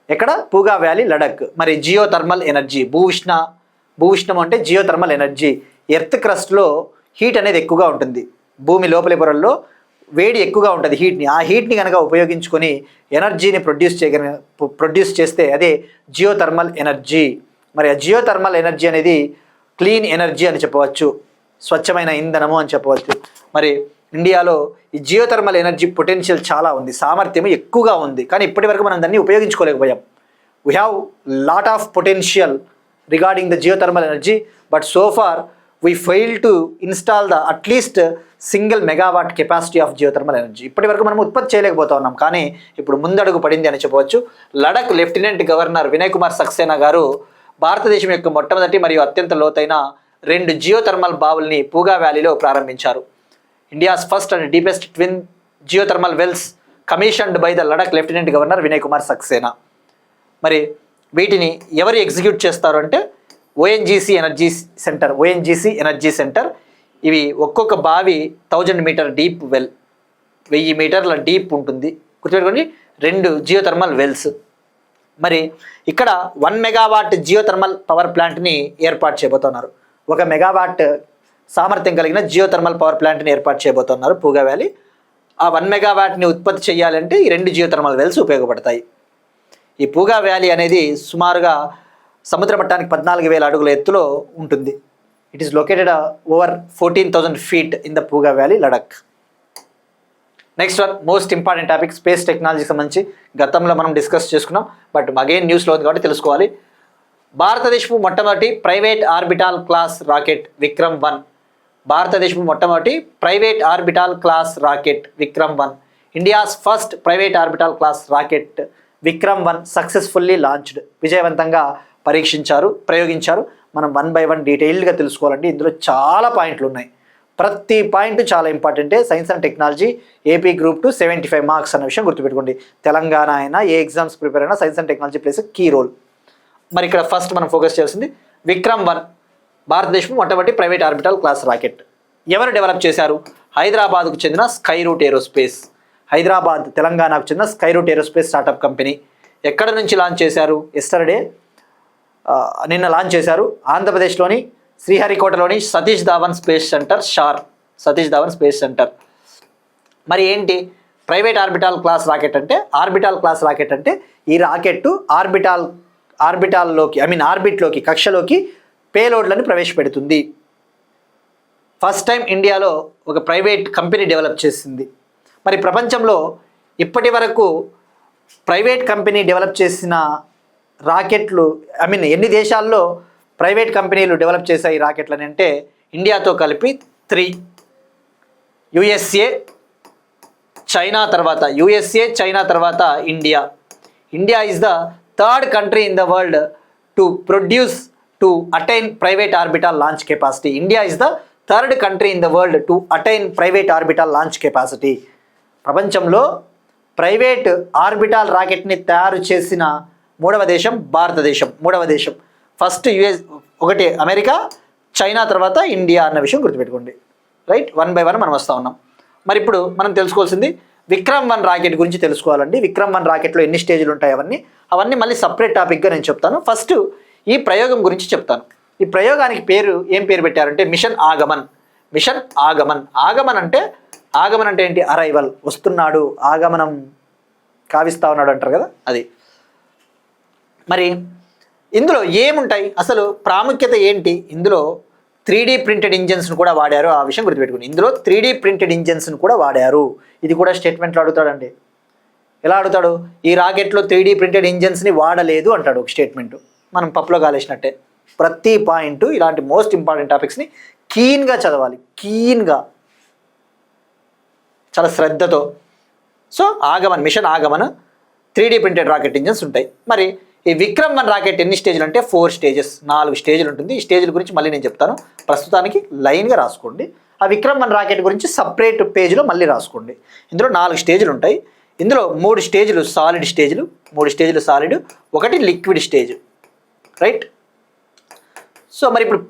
ఎక్కడ? పూగా వ్యాలీ, లడఖ్. మరి జియోథర్మల్ ఎనర్జీ, భూ ఉష్ణం అంటే జియోథర్మల్ ఎనర్జీ. ఎర్త్ క్రస్ట్లో హీట్ అనేది ఎక్కువగా ఉంటుంది, భూమి లోపలి పొరల్లో వేడి ఎక్కువగా ఉంటుంది. ఆ హీట్ని కనుక ఉపయోగించుకొని ఎనర్జీని ప్రొడ్యూస్ చేస్తే అదే జియోథర్మల్ ఎనర్జీ. మరి ఆ జియోథర్మల్ ఎనర్జీ అనేది క్లీన్ ఎనర్జీ అని చెప్పవచ్చు, స్వచ్ఛమైన ఇంధనము అని చెప్పవచ్చు. మరి ఇండియాలో ఈ జియోథర్మల్ ఎనర్జీ పొటెన్షియల్ చాలా ఉంది, సామర్థ్యం ఎక్కువగా ఉంది, కానీ ఇప్పటి వరకు మనం దాన్ని ఉపయోగించుకోలేకపోయాం. We have lot of potential regarding the geothermal energy, but so far we fail to install the at least single megawatt capacity of geothermal energy. ఇప్పటి వరకు మనం ఉత్పత్తి చేయలేకపోతా ఉన్నాం, కానీ ఇప్పుడు ముందడుగు పడింది అని చెప్పవచ్చు. లడఖ్ లెఫ్టినెంట్ గవర్నర్ వినయ్ కుమార్ సక్సేనా గారు భారతదేశం యొక్క మొట్టమొదటి మరియు అత్యంత లోతైన 2 జియోథర్మల్ బావుల్ని పూగా వ్యాలీలో ప్రారంభించారు. India's first and deepest twin geothermal wells commissioned by the Ladakh lieutenant governor Vinay Kumar Saxena. మరి వీటిని ఎవరు ఎగ్జిక్యూట్ చేస్తారు అంటే ఓఎన్జీసీ ఎనర్జీ సెంటర్. ఇవి ఒక్కొక్క బావి 1000 మీటర్ డీప్ వెల్, 1000 మీటర్ల డీప్ ఉంటుంది, గుర్తుపెట్టుకోండి. 2 జియోథర్మల్ వెల్స్. మరి ఇక్కడ 1 మెగావాట్ జియోథర్మల్ పవర్ ప్లాంట్ని ఏర్పాటు చేయబోతున్నారు. 1 మెగావాట్ సామర్థ్యం కలిగిన జియోథర్మల్ పవర్ ప్లాంట్ని ఏర్పాటు చేయబోతున్నారు పూగా వ్యాలీ. ఆ 1 మెగావాట్ని ఉత్పత్తి చేయాలంటే ఈ 2 జియోథర్మల్ వెల్స్ ఉపయోగపడతాయి. ఈ పూగా వ్యాలీ అనేది సుమారుగా సముద్ర మట్టానికి 14,000 అడుగుల ఎత్తులో ఉంటుంది. It is located over 14,000 feet in the Puga valley, Ladakh. Next one most important topic, space టెక్నాలజీకి సంబంధించి గతంలో మనం డిస్కస్ చేసుకున్నాం, బట్ అగైన్ న్యూస్లో ఉంది కాబట్టి తెలుసుకోవాలి. భారతదేశపు మొట్టమొదటి private orbital class rocket Vikram one. భారతదేశపు మొట్టమొదటి private orbital class rocket Vikram one. India's first private orbital class rocket Vikram one successfully launched. విజయవంతంగా ప్రయోగించారు. మనం 1 by 1 డీటెయిల్డ్గా తెలుసుకోవాలండి. ఇందులో చాలా పాయింట్లు ఉన్నాయి. ప్రతి పాయింట్ చాలా ఇంపార్టెంటే. Science and technology AP group 2 75 marks అన్న విషయం గుర్తుపెట్టుకోండి. తెలంగాణ అయినా ఏ ఎగ్జామ్స్ ప్రిపేర్ అయినా science and technology plays key role. మరి ఇక్కడ ఫస్ట్ మనం ఫోకస్ చేయాల్సింది విక్రమ్-1, భారతదేశం మొట్టమొదటి ప్రైవేట్ ఆర్బిటల్ క్లాస్ రాకెట్. ఎవరు డెవలప్ చేశారు? హైదరాబాద్కు చెందిన స్కైరూట్ ఏరోస్పేస్. హైదరాబాద్ తెలంగాణకు చెందిన స్కైరూట్ ఏరోస్పేస్ స్టార్టప్ కంపెనీ. ఎక్కడ నుంచి లాంచ్ చేశారు? ఎస్టర్డే నిన్న లాంచ్ చేశారు. ఆంధ్రప్రదేశ్లోని శ్రీహరికోటలోని Satish Dhawan space centre, Satish Dhawan space centre. మరి ఏంటి ప్రైవేట్ ఆర్బిటాల్ క్లాస్ రాకెట్ అంటే? ఆర్బిటాల్ క్లాస్ రాకెట్ అంటే ఈ రాకెట్ ఆర్బిటాల్లోకి ఆర్బిట్లోకి, కక్షలోకి పేలోడ్లను ప్రవేశపెడుతుంది. ఫస్ట్ టైం ఇండియాలో ఒక ప్రైవేట్ కంపెనీ డెవలప్ చేసింది. మరి ప్రపంచంలో ఇప్పటి వరకు ప్రైవేట్ కంపెనీ డెవలప్ చేసిన రాకెట్లు ఎన్ని దేశాల్లో ప్రైవేట్ కంపెనీలు డెవలప్ చేశాయి ఈ రాకెట్లని అంటే ఇండియాతో కలిపి 3. యుఎస్ఏ, చైనా తర్వాత India. India is the third country in the world to attain private orbital launch capacity. India is the third country in the world to attain private orbital launch capacity. ప్రపంచంలో private orbital రాకెట్ని తయారు చేసిన మూడవ దేశం భారతదేశం. First US, ఒకటి America, China తర్వాత India అన్న విషయం గుర్తుపెట్టుకోండి. రైట్, 1 by 1 మనం వస్తూ ఉన్నాం. మరి ఇప్పుడు మనం తెలుసుకోవాల్సింది విక్రమ్-1 రాకెట్ గురించి తెలుసుకోవాలండి. విక్రమ్-1 రాకెట్లో ఎన్ని స్టేజ్లు ఉంటాయి అవన్నీ మళ్ళీ సపరేట్ టాపిక్గా నేను చెప్తాను. ఫస్ట్ ఈ ప్రయోగం గురించి చెప్తాను. ఈ ప్రయోగానికి ఏం పేరు పెట్టారంటే మిషన్ ఆగమన్. ఆగమన్ అంటే ఏంటి? అరైవల్, వస్తున్నాడు, ఆగమనం కావిస్తా ఉన్నాడు అంటారు కదా, అది. మరి ఇందులో ఏముంటాయి, అసలు ప్రాముఖ్యత ఏంటి? ఇందులో 3D ప్రింటెడ్ ఇంజన్స్ను కూడా వాడారు. ఆ విషయం గుర్తుపెట్టుకుని, ఇందులో 3D ప్రింటెడ్ ఇంజన్స్ను కూడా వాడారు. ఇది కూడా స్టేట్మెంట్లో అడుగుతాడండి. ఎలా అడుగుతాడు? ఈ రాకెట్లో 3D ప్రింటెడ్ ఇంజన్స్ని వాడలేదు అంటాడు ఒక స్టేట్మెంట్. మనం పప్పులో కాలేసినట్టే. ప్రతి పాయింట్ ఇలాంటి మోస్ట్ ఇంపార్టెంట్ టాపిక్స్ని కీన్గా చదవాలి, చాలా శ్రద్ధతో. సో మిషన్ ఆగమన్ 3D ప్రింటెడ్ రాకెట్ ఇంజన్స్ ఉంటాయి. మరి ఈ విక్రమ్-1 రాకెట్ ఎన్ని స్టేజ్లు అంటే 4 స్టేజెస్, 4 స్టేజ్లు ఉంటుంది. ఈ స్టేజ్ల గురించి మళ్ళీ నేను చెప్తాను. ప్రస్తుతానికి లైన్గా రాసుకోండి. ఆ విక్రమ్-1 రాకెట్ గురించి సపరేట్ పేజ్లో మళ్ళీ రాసుకోండి. ఇందులో 4 స్టేజ్లు ఉంటాయి. ఇందులో 3 స్టేజ్లు సాలిడ్ స్టేజ్లు, 3 స్టేజ్లు solid, 1 liquid stage. Right. So మరి ఇప్పుడు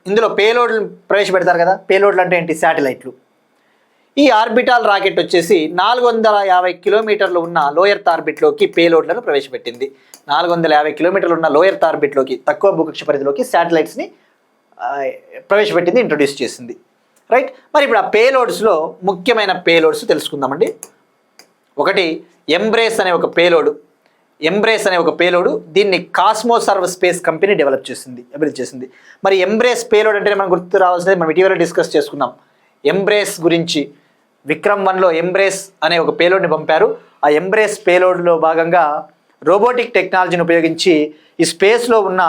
ఇందులో పేలోడ్లు ప్రవేశపెడతారు కదా. పేలోడ్లు అంటే ఏంటి? శాటిలైట్లు. ఈ ఆర్బిటాల్ రాకెట్ వచ్చేసి 450 కిలోమీటర్లు ఉన్న లో ఎర్త్ ఆర్బిట్లోకి పేలోడ్లను ప్రవేశపెట్టింది. 450 కిలోమీటర్లు ఉన్న లో ఎర్త్ ఆర్బిట్లోకి, తక్కువ భూకక్ష పరిధిలోకి శాటిలైట్స్ని ప్రవేశపెట్టింది, ఇంట్రొడ్యూస్ చేసింది. రైట్. మరి ఇప్పుడు ఆ పేలోడ్స్లో ముఖ్యమైన పేలోడ్స్ తెలుసుకుందామండి. ఒకటి ఎంబ్రేస్ అనే ఒక పేలోడు. దీన్ని కాస్మోసర్వ్ స్పేస్ కంపెనీ అభివృద్ధి చేసింది. మరి ఎంబ్రేస్ పేలోడ్ అంటే మనం గుర్తు రావాల్సింది, మనం ఇటీవల డిస్కస్ చేసుకున్నాం ఎంబ్రేస్ గురించి. విక్రమ్-1లో ఎంబ్రేస్ అనే ఒక పేలోడ్ని పంపారు. ఆ ఎంబ్రేస్ పేలోడ్లో భాగంగా రోబోటిక్ టెక్నాలజీని ఉపయోగించి ఈ స్పేస్లో ఉన్న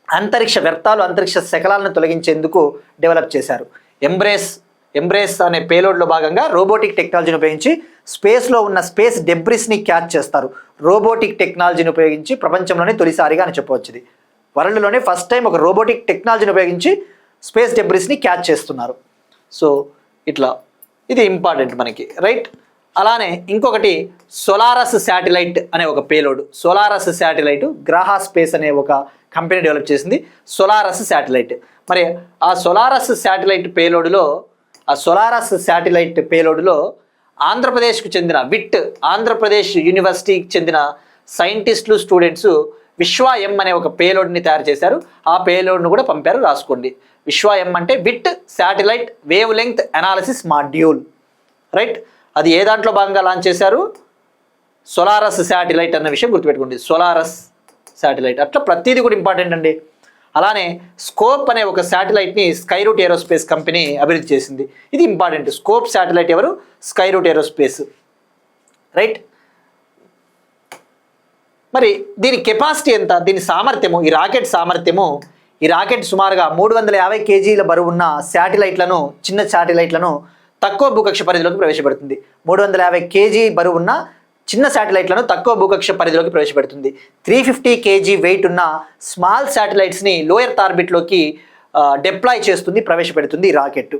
అంతరిక్ష వ్యర్థాలు, అంతరిక్ష శకలాలను తొలగించేందుకు డెవలప్ చేశారు. ఎంబ్రేస్ అనే పేలోడ్లో భాగంగా రోబోటిక్ టెక్నాలజీని ఉపయోగించి స్పేస్లో ఉన్న స్పేస్ డెబ్రిస్ని క్యాచ్ చేస్తారు. రోబోటిక్ టెక్నాలజీని ఉపయోగించి ప్రపంచంలోనే తొలిసారిగా అని చెప్పవచ్చు. ఇది వరల్డ్లోనే ఫస్ట్ టైం ఒక రోబోటిక్ టెక్నాలజీని ఉపయోగించి స్పేస్ డెబ్రిస్ని క్యాచ్ చేస్తున్నారు. సో ఇట్లా ఇది ఇంపార్టెంట్ మనకి. రైట్. అలానే ఇంకొకటి సోలారస్ శాటిలైట్ అనే ఒక పేలోడ్. గ్రాహ స్పేస్ అనే ఒక కంపెనీ డెవలప్ చేసింది సోలారస్ శాటిలైట్. మరి ఆ సోలారస్ శాటిలైట్ పేలోడ్లో ఆంధ్రప్రదేశ్కు చెందిన ఆంధ్రప్రదేశ్ యూనివర్సిటీకి చెందిన సైంటిస్టులు, స్టూడెంట్స్ విశ్వ-M అనే ఒక పేలోడ్ని తయారు చేశారు. ఆ పేలోడ్ను కూడా పంపారు, రాసుకోండి. విశ్వ-M అంటే wit satellite wave length analysis module. Right. అది ఏ దాంట్లో భాగంగా లాంచ్ చేశారు? సోలారస్ శాటిలైట్ అన్న విషయం గుర్తుపెట్టుకోండి. సోలారస్ శాటిలైట్. అట్లా ప్రతిదీ కూడా ఇంపార్టెంట్ అండి. అలానే స్కోప్ అనే ఒక శాటిలైట్ని స్కైరూట్ ఏరోస్పేస్ కంపెనీ అభివృద్ధి చేసింది. ఇది ఇంపార్టెంట్. స్కోప్ శాటిలైట్ ఎవరు? Skyroot aerospace. రైట్. మరి దీని కెపాసిటీ ఎంత? దీని సామర్థ్యము, ఈ రాకెట్ సుమారుగా 350 kgల బరువున్న చిన్న శాటిలైట్లను తక్కువ భూకక్ష పరిధిలోకి ప్రవేశపెడుతుంది. 350 kg బరువున్న చిన్న శాటిలైట్లను తక్కువ భూకక్ష పరిధిలోకి ప్రవేశపెడుతుంది. 350 kg వెయిట్ ఉన్న స్మాల్ శాటిలైట్స్ని లో ఎర్త్ ఆర్బిట్లోకి డిప్లాయ్ చేస్తుంది, ప్రవేశపెడుతుంది ఈ రాకెట్.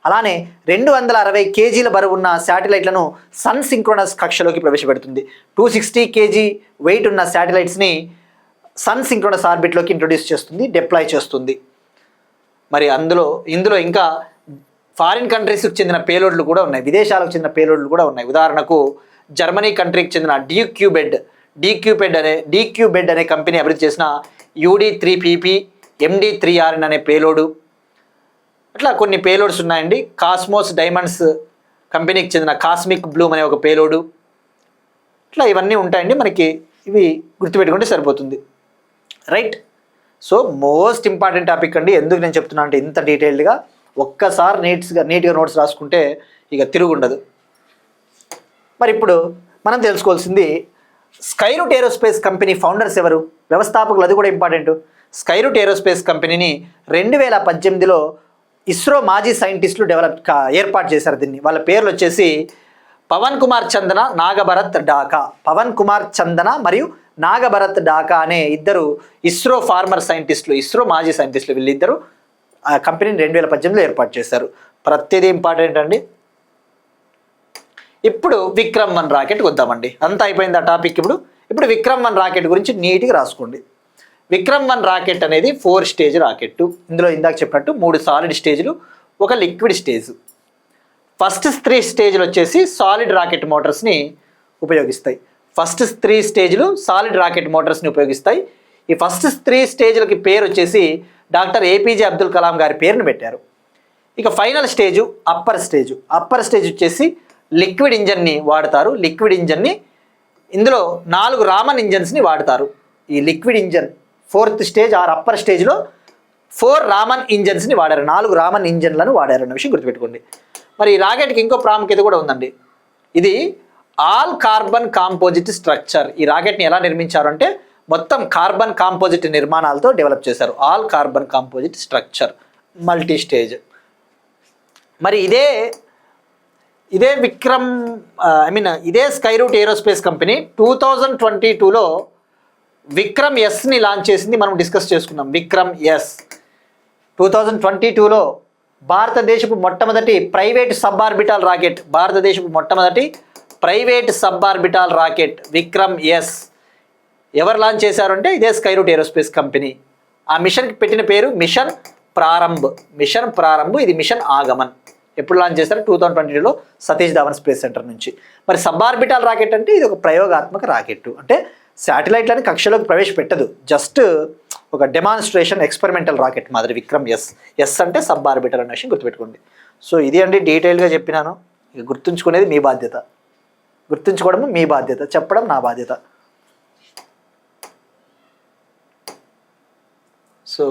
అలానే 260 కేజీల బరువు ఉన్న శాటిలైట్లను సన్ సింక్రోనస్ కక్షలోకి ప్రవేశపెడుతుంది. 260 కేజీ వెయిట్ ఉన్న శాటిలైట్స్ని సన్ సింక్రోనస్ ఆర్బిట్లోకి ఇంట్రొడ్యూస్ చేస్తుంది, డిప్లాయ్ చేస్తుంది. మరి ఇందులో ఇంకా ఫారిన్ కంట్రీస్కి చెందిన పేలోడ్లు కూడా ఉన్నాయి, విదేశాలకు చెందిన పేలోడ్లు కూడా ఉన్నాయి. ఉదాహరణకు జర్మనీ కంట్రీకి చెందిన డీక్యూబెడ్ అనే కంపెనీ అభివృద్ధి చేసిన UD3PP MD3RN అనే పేలోడు. అట్లా కొన్ని పేలోడ్స్ ఉన్నాయండి. కాస్మోస్ డైమండ్స్ కంపెనీకి చెందిన కాస్మిక్ బ్లూమ్ అనే ఒక పేలోడు. ఇట్లా ఇవన్నీ ఉంటాయండి. మనకి ఇవి గుర్తుపెట్టుకుంటే సరిపోతుంది, right? So most important topic అండి. ఎందుకు నేను చెప్తున్నా అంటే ఇంత డీటెయిల్డ్గా ఒక్కసారి నీట్గా నోట్స్ రాసుకుంటే ఇక తిరుగుండదు. మరి ఇప్పుడు మనం తెలుసుకోవాల్సింది స్కైరూట్ ఏరోస్పేస్ కంపెనీ ఫౌండర్స్ ఎవరు, వ్యవస్థాపకులు, అది కూడా ఇంపార్టెంట్. స్కైరూట్ ఏరోస్పేస్ కంపెనీని 2018లో ఇస్రో మాజీ సైంటిస్టులు ఏర్పాటు చేశారు. దీన్ని వాళ్ళ పేర్లు వచ్చేసి పవన్ కుమార్ చందన, నాగభరత్ ఢాకా. పవన్ కుమార్ చందన మరియు నాగభరత్ ఢాకా అనే ఇద్దరు ఇస్రో ఫార్మర్ సైంటిస్టులు, ఇస్రో మాజీ సైంటిస్టులు. వీళ్ళిద్దరు ఆ కంపెనీని 2018లో ఏర్పాటు చేశారు. ప్రతిదీ ఇంపార్టెంట్ అండి. ఇప్పుడు విక్రమ్-1 రాకెట్కి వద్దామండి. అంతా అయిపోయింది ఆ టాపిక్. ఇప్పుడు విక్రమ్-1 రాకెట్ గురించి నీట్గా రాసుకోండి. విక్రమ్-1 రాకెట్ అనేది 4 స్టేజ్ రాకెట్. ఇందులో ఇందాక చెప్పినట్టు 3 సాలిడ్ స్టేజ్లు, ఒక లిక్విడ్ స్టేజ్. ఫస్ట్ 3 స్టేజ్లు వచ్చేసి సాలిడ్ రాకెట్ మోటార్స్ని ఉపయోగిస్తాయి. ఫస్ట్ 3 స్టేజ్లు సాలిడ్ రాకెట్ మోటార్స్ని ఉపయోగిస్తాయి. ఈ ఫస్ట్ 3 స్టేజ్లకి పేరు వచ్చేసి డాక్టర్ APJ అబ్దుల్ కలాం గారి పేరును పెట్టారు. ఇక ఫైనల్ స్టేజు అప్పర్ స్టేజ్ వచ్చేసి లిక్విడ్ ఇంజన్ని వాడతారు. లిక్విడ్ ఇంజన్ని ఇందులో 4 రామన్ ఇంజన్స్ని వాడతారు. ఈ liquid engine 4th stage or upper స్టేజ్లో 4 రామన్ ఇంజన్స్ని వాడారు, 4 రామన్ ఇంజన్లను వాడారు అన్న విషయం గుర్తుపెట్టుకోండి. మరి ఈ రాకెట్కి ఇంకో ప్రాముఖ్యత కూడా ఉందండి. ఇది ఆల్ కార్బన్ కాంపోజిట్ స్ట్రక్చర్. ఈ రాకెట్ని ఎలా నిర్మించారు అంటే మొత్తం కార్బన్ కాంపోజిట్ నిర్మాణాలతో డెవలప్ చేశారు. All carbon composite structure, multi stage. మరి ఇదే ఇదే స్కైరూట్ ఏరోస్పేస్ కంపెనీ 2022లో విక్రమ్-Sని లాంచ్ చేసింది. మనం డిస్కస్ చేసుకున్నాం. విక్రమ్-S 2022లో భారతదేశపు మొట్టమొదటి ప్రైవేట్ సబ్ఆర్బిటాల్ రాకెట్ విక్రమ్-S ఎవరు లాంచ్ చేశారంటే ఇదే స్కైరూట్ ఏరోస్పేస్ కంపెనీ. ఆ మిషన్కి పెట్టిన పేరు మిషన్ ప్రారంభ్. ఇది మిషన్ ఆగమన్. ఎప్పుడు లాంచ్ చేశారు? 2022లో సతీష్ ధావన్ స్పేస్ సెంటర్ నుంచి. మరి సబ్ఆర్బిటాల్ రాకెట్ అంటే ఇది ఒక ప్రయోగాత్మక రాకెట్. అంటే శాటిలైట్లని కక్షలోకి ప్రవేశపెట్టదు, జస్ట్ ఒక డెమాన్స్ట్రేషన్ ఎక్స్పెరిమెంటల్ రాకెట్ మాదిరి విక్రమ్-S. ఎస్ అంటే సబ్ఆర్బిటల్ అనే విషయం గుర్తుపెట్టుకోండి. సో ఇది అండి డీటెయిల్గా చెప్పినాను. ఇక గుర్తుంచుకునేది మీ బాధ్యత, గుర్తుంచుకోవడం మీ బాధ్యత, చెప్పడం నా బాధ్యత. సో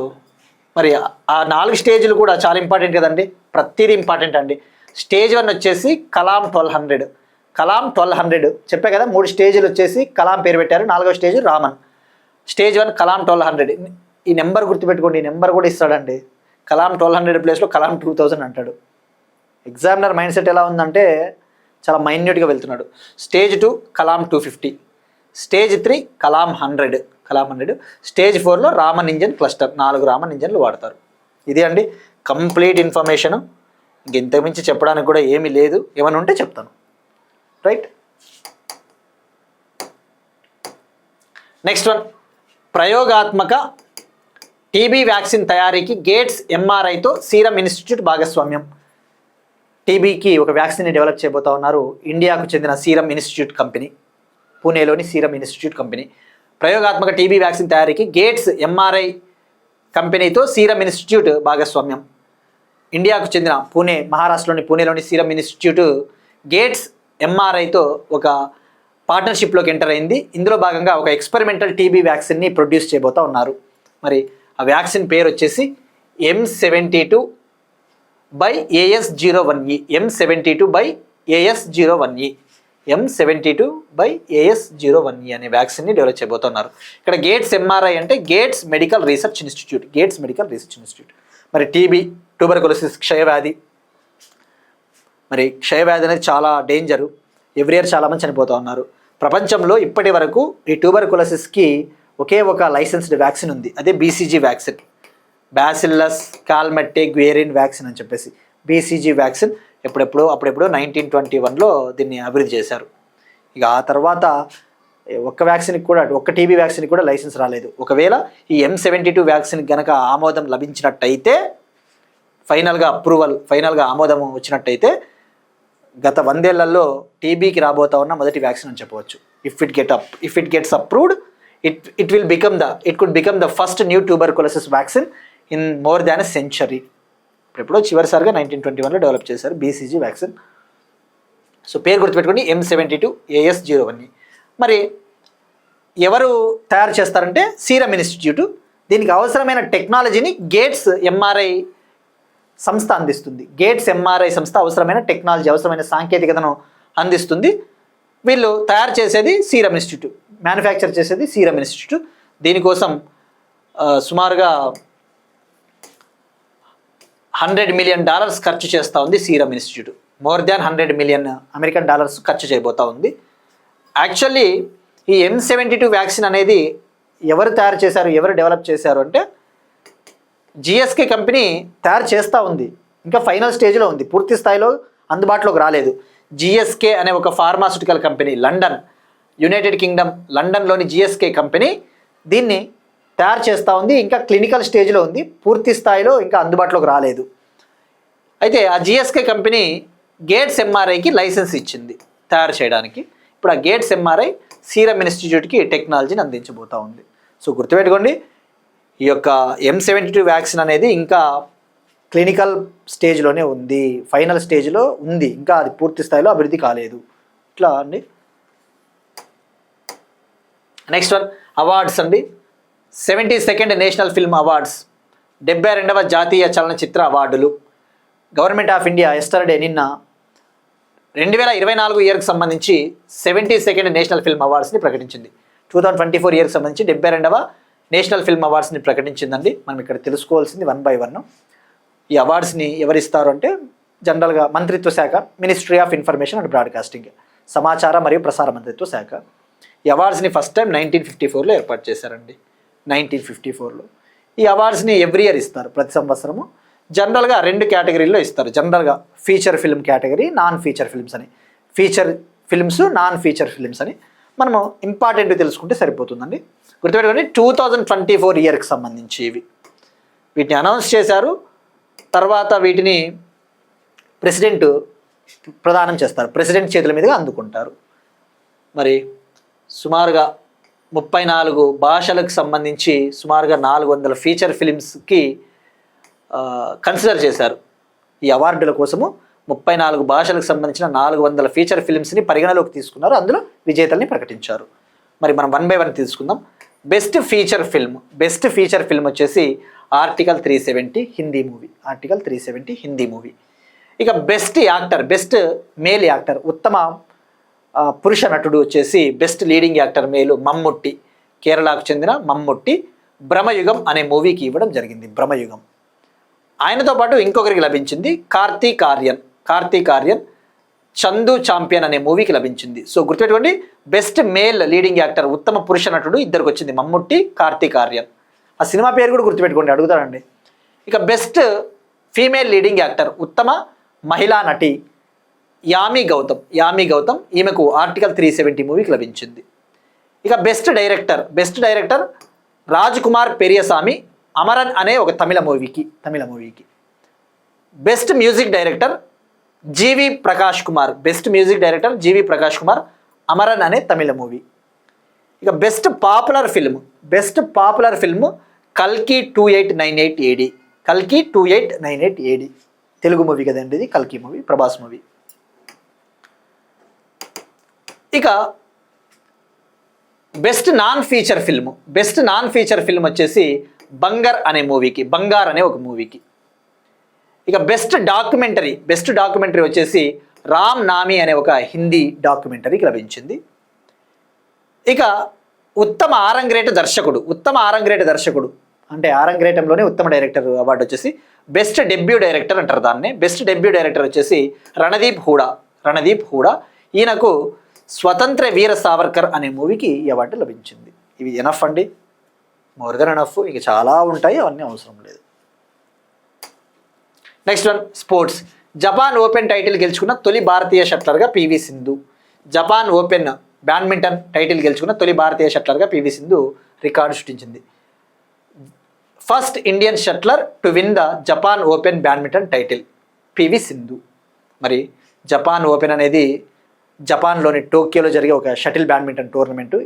మరి ఆ 4 స్టేజ్లు కూడా చాలా ఇంపార్టెంట్ కదండి. ప్రతిదీ ఇంపార్టెంట్ అండి. స్టేజ్ 1 వచ్చేసి కలాం 1200 చెప్పే కదా. 3 స్టేజ్లు వచ్చేసి కలాం పేరు పెట్టారు. 4వ స్టేజ్ రామన్. స్టేజ్ 1 కలాం 1200. ఈ నెంబర్ గుర్తుపెట్టుకోండి. ఈ నెంబర్ కూడా ఇస్తాడండి. కలాం 1200 ప్లేస్లో కలాం 2000 అంటాడు. ఎగ్జామినర్ మైండ్ సెట్ ఎలా ఉందంటే చాలా మైన్యూట్గా వెళ్తున్నాడు. Stage 2 Kalam 250. Stage 3 Kalam 100. Stage 4లో రామన్ ఇంజన్ క్లస్టర్, 4 రామన్ ఇంజన్లు వాడతారు. ఇది అండి కంప్లీట్ ఇన్ఫర్మేషన్. ఇంతకుమించి చెప్పడానికి కూడా ఏమీ లేదు. ఏమైనా ఉంటే చెప్తాను, రైట్? నెక్స్ట్ వన్, ప్రయోగాత్మక టీబీ వ్యాక్సిన్ తయారీకి గేట్స్ ఎంఆర్ఐతో సీరం ఇన్స్టిట్యూట్ భాగస్వామ్యం. టీబీకి ఒక వ్యాక్సిన్ని డెవలప్ చేయబోతా ఉన్నారు ఇండియాకు చెందిన సీరం ఇన్స్టిట్యూట్ కంపెనీ, పూణేలోని సీరం ఇన్స్టిట్యూట్ కంపెనీ. ప్రయోగాత్మక టీబీ వ్యాక్సిన్ తయారీకి గేట్స్ ఎంఆర్ఐ కంపెనీతో సీరం ఇన్స్టిట్యూట్ భాగస్వామ్యం. ఇండియాకు చెందిన మహారాష్ట్రలోని పూణేలోని సీరం ఇన్స్టిట్యూట్ గేట్స్ ఎంఆర్ఐతో ఒక పార్ట్నర్షిప్లోకి ఎంటర్ అయింది. ఇందులో భాగంగా ఒక ఎక్స్పెరిమెంటల్ టీబీ వ్యాక్సిన్ని ప్రొడ్యూస్ చేయబోతూ ఉన్నారు. మరి ఆ వ్యాక్సిన్ పేరు వచ్చేసి M72/AS01E. M72/AS01E అనే వ్యాక్సిన్ని డెవలప్ చేయబోతున్నారు. ఇక్కడ గేట్స్ ఎంఆర్ఐ అంటే గేట్స్ మెడికల్ రీసెర్చ్ ఇన్స్టిట్యూట్. మరి టీబీ, ట్యూబర్కులోసిస్, క్షయవ్యాధి. మరి క్షయవ్యాధి అనేది చాలా డేంజరు. ఎవ్రీ ఇయర్ చాలామంది చనిపోతూ ఉన్నారు. ప్రపంచంలో ఇప్పటి వరకు ఈ ట్యూబర్కులోసిస్కి ఒకే ఒక లైసెన్స్డ్ వ్యాక్సిన్ ఉంది, అదే BCG వ్యాక్సిన్. బ్యాసిల్లస్ కాల్మెట్టే గ్వేరిన్ వ్యాక్సిన్ అని చెప్పేసి బీసీజీ వ్యాక్సిన్ అప్పుడెప్పుడో 1921లో దీన్ని అభివృద్ధి చేశారు. ఇక ఆ తర్వాత ఒక్క టీబీ వ్యాక్సిన్కి కూడా లైసెన్స్ రాలేదు. ఒకవేళ ఈ M72 వ్యాక్సిన్కి గనక ఆమోదం లభించినట్టయితే ఫైనల్గా ఆమోదం వచ్చినట్టయితే గత 100 ఏళ్లలో టీబీకి రాబోతా ఉన్న మొదటి వ్యాక్సిన్ అని చెప్పవచ్చు. If it gets approved it could become the first new tuberculosis vaccine in more than a century. ఎప్పుడో చివరిసారిగా 1921లో డెవలప్ చేశారు బీసీజీ వ్యాక్సిన్. సో పేరు గుర్తుపెట్టుకోండి, M72 AS01. మరి ఎవరు తయారు చేస్తారంటే సీరం ఇన్స్టిట్యూట్. దీనికి అవసరమైన టెక్నాలజీని గేట్స్ ఎంఆర్ఐ సంస్థ అందిస్తుంది. గేట్స్ ఎంఆర్ఐ సంస్థ అవసరమైన టెక్నాలజీ, అవసరమైన సాంకేతికతను అందిస్తుంది. వీళ్ళు తయారు చేసేది సీరం ఇన్స్టిట్యూట్, మ్యానుఫ్యాక్చర్ చేసేది సీరం ఇన్స్టిట్యూట్. దీనికోసం సుమారుగా $100 మిలియన్ ఖర్చు చేస్తూ ఉంది serum institute. More than $100 million American dollars ఖర్చు చేయబోతూ ఉంది. యాక్చువల్లీ ఈ M72 వ్యాక్సిన్ అనేది ఎవరు తయారు చేశారు, ఎవరు డెవలప్ చేశారు అంటే GSK కంపెనీ తయారు చేస్తూ ఉంది. ఇంకా ఫైనల్ స్టేజ్లో ఉంది, పూర్తి స్థాయిలో అందుబాటులోకి రాలేదు. GSK అనే ఒక ఫార్మాస్యూటికల్ కంపెనీ, యునైటెడ్ కింగ్డమ్ లండన్లోని GSK కంపెనీ దీన్ని తయారు చేస్తూ ఉంది. ఇంకా క్లినికల్ స్టేజ్లో ఉంది, పూర్తి స్థాయిలో ఇంకా అందుబాటులోకి రాలేదు. అయితే ఆ GSK కంపెనీ గేట్స్ ఎంఆర్ఐకి లైసెన్స్ ఇచ్చింది తయారు చేయడానికి. ఇప్పుడు ఆ గేట్స్ ఎంఆర్ఐ సీరం ఇన్స్టిట్యూట్కి టెక్నాలజీని అందించబోతూ ఉంది. సో గుర్తుపెట్టుకోండి, ఈ యొక్క M72 వ్యాక్సిన్ అనేది ఇంకా క్లినికల్ స్టేజ్లోనే ఉంది, ఫైనల్ స్టేజ్లో ఉంది, ఇంకా అది పూర్తి స్థాయిలో అభివృద్ధి కాలేదు. ఇట్లా అండి. నెక్స్ట్ వన్ అవార్డ్స్ అండి. 72nd నేషనల్ ఫిల్మ్ అవార్డ్స్, 72వ జాతీయ చలనచిత్ర అవార్డులు. గవర్నమెంట్ ఆఫ్ ఇండియా ఎస్టర్డే నిన్న 2024 ఇయర్కి సంబంధించి 72nd నేషనల్ ఫిల్మ్ అవార్డ్స్ని ప్రకటించింది. 2024 ఇయర్కి సంబంధించి 72వ నేషనల్ ఫిల్మ్ అవార్డ్స్ని ప్రకటించిందండి. మనం ఇక్కడ తెలుసుకోవాల్సింది 1 by 1. ఈ అవార్డ్స్ని ఎవరిస్తారు అంటే జనరల్గా మంత్రిత్వ శాఖ, ministry of information and broadcasting, సమాచార మరియు ప్రసార మంత్రిత్వ శాఖ. ఈ అవార్డ్స్ని ఫస్ట్ టైం 1954లో ఏర్పాటు చేశారండి. 1954లో ఈ అవార్డ్స్ని ఎవ్రీ ఇయర్ ఇస్తారు, ప్రతి సంవత్సరము. జనరల్గా 2 కేటగిరీల్లో ఇస్తారు. జనరల్గా feature film category, non feature films అని. Feature films, non feature films అని మనము ఇంపార్టెంట్ తెలుసుకుంటే సరిపోతుందండి. గుర్తుపెట్టుకోండి, 2024 ఇయర్కి సంబంధించి వీటిని అనౌన్స్ చేశారు. తర్వాత వీటిని ప్రెసిడెంట్ ప్రదానం చేస్తారు, ప్రెసిడెంట్ చేతుల మీదుగా అందుకుంటారు. మరి సుమారుగా 34 భాషలకు సంబంధించి సుమారుగా 400 ఫీచర్ ఫిలిమ్స్కి కన్సిడర్ చేశారు. ఈ అవార్డుల కోసము 34 భాషలకు సంబంధించిన 400 ఫీచర్ ఫిలిమ్స్ని పరిగణలోకి తీసుకున్నారు. అందులో విజేతల్ని ప్రకటించారు. మరి మనం 1 by 1 తీసుకుందాం. బెస్ట్ ఫీచర్ ఫిల్మ్ వచ్చేసి ఆర్టికల్ 370 హిందీ మూవీ. ఇక బెస్ట్ మేల్ యాక్టర్, ఉత్తమ పురుష నటుడు వచ్చేసి బెస్ట్ లీడింగ్ యాక్టర్ మేలు మమ్ముట్టి, కేరళకు చెందిన మమ్ముట్టి భ్రమయుగం అనే మూవీకి ఇవ్వడం జరిగింది. భ్రమయుగం. ఆయనతో పాటు ఇంకొకరికి లభించింది కార్తీక్ ఆర్యన్ చందు ఛాంపియన్ అనే మూవీకి లభించింది. సో గుర్తుపెట్టుకోండి, బెస్ట్ మేల్ లీడింగ్ యాక్టర్, ఉత్తమ పురుష నటుడు ఇద్దరికి వచ్చింది, మమ్ముట్టి, కార్తీక్ ఆర్యన్. ఆ సినిమా పేరు కూడా గుర్తుపెట్టుకోండి, అడుగుతారండి. ఇక బెస్ట్ ఫీమేల్ లీడింగ్ యాక్టర్, ఉత్తమ మహిళా నటి యామి గౌతమ్, ఈమెకు ఆర్టికల్ 370 మూవీకి లభించింది. ఇక బెస్ట్ డైరెక్టర్ రాజ్ కుమార్ పెరియసామి, అమరన్ అనే ఒక తమిళ మూవీకి. బెస్ట్ మ్యూజిక్ డైరెక్టర్ జీవి ప్రకాష్ కుమార్, అమరన్ అనే తమిళ మూవీ. ఇక బెస్ట్ పాపులర్ ఫిల్మ్ కల్కి 2898 AD, తెలుగు మూవీ కదండి ఇది, కల్కి మూవీ, ప్రభాస్ మూవీ. ఇక బెస్ట్ నాన్ ఫీచర్ ఫిల్మ్ వచ్చేసి బంగార్ అనే ఒక మూవీకి. ఇక బెస్ట్ డాక్యుమెంటరీ వచ్చేసి రామ్ నామి అనే ఒక హిందీ డాక్యుమెంటరీకి లభించింది. ఇక ఉత్తమ ఆరంగ్రేట దర్శకుడు అంటే ఆరంగ్రేటంలోనే ఉత్తమ డైరెక్టర్ అవార్డు వచ్చేసి బెస్ట్ డెబ్యూ డైరెక్టర్ అంటారు దాన్ని. బెస్ట్ డెబ్యూ డైరెక్టర్ వచ్చేసి రణదీప్ హూడా. ఈయనకు స్వతంత్ర వీర సావర్కర్ అనే మూవీకి ఈ అవార్డు లభించింది. ఇవి ఎనఫ్ అండి, మోర్ దెన్ ఎనఫ్. ఇక చాలా ఉంటాయి, అవన్నీ అవసరం లేదు. Next one sports. Japan open title గెలుచుకున్న తొలి భారతీయ షట్లర్గా PV Sindhu. Japan open badminton title గెలుచుకున్న తొలి భారతీయ షట్లర్గా పివి సింధు రికార్డు సృష్టించింది. First Indian shuttler to win the Japan open badminton title PV Sindhu. మరి జపాన్ ఓపెన్ అనేది జపాన్లోని టోక్యోలో జరిగే ఒక షటిల్ బ్యాడ్మింటన్ టోర్నమెంటు.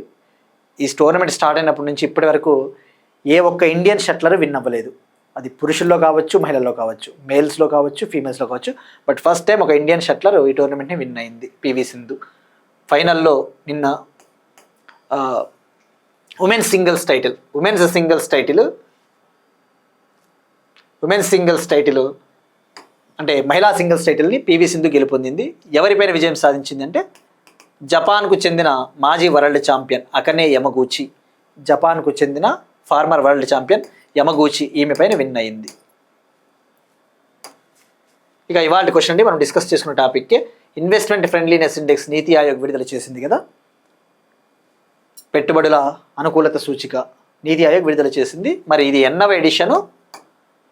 ఈ టోర్నమెంట్ స్టార్ట్ అయినప్పటి నుంచి ఇప్పటి వరకు ఏ ఒక్క ఇండియన్ షట్లర్ విన్ అవ్వలేదు. అది పురుషుల్లో కావచ్చు, మహిళల్లో కావచ్చు, మేల్స్లో కావచ్చు, ఫీమేల్స్లో కావచ్చు. బట్ ఫస్ట్ టైం ఒక ఇండియన్ షట్లర్ ఈ టోర్నమెంట్ని విన్ అయింది పివి సింధు. ఫైనల్లో నిన్న ఉమెన్స్ సింగిల్స్ టైటిల్ అంటే మహిళా సింగిల్స్ టైటిల్ని పివి సింధు గెలుపొందింది. ఎవరిపైన విజయం సాధించింది అంటే జపాన్కు చెందిన మాజీ వరల్డ్ ఛాంపియన్ అకనే యమగూచి. జపాన్కు చెందిన ఫార్మర్ వరల్డ్ ఛాంపియన్ యమగూచి ఈమె పైన విన్ అయింది. ఇక ఇవాళ క్వశ్చన్ అండి మనం డిస్కస్ చేసుకున్న టాపిక్కే ఇన్వెస్ట్మెంట్ ఫ్రెండ్లీనెస్ ఇండెక్స్ నీతి ఆయోగ్ విడుదల చేసింది కదా. పెట్టుబడుల అనుకూలత సూచిక నీతి ఆయోగ్ విడుదల చేసింది. మరి ఇది ఎన్నవ ఎడిషను,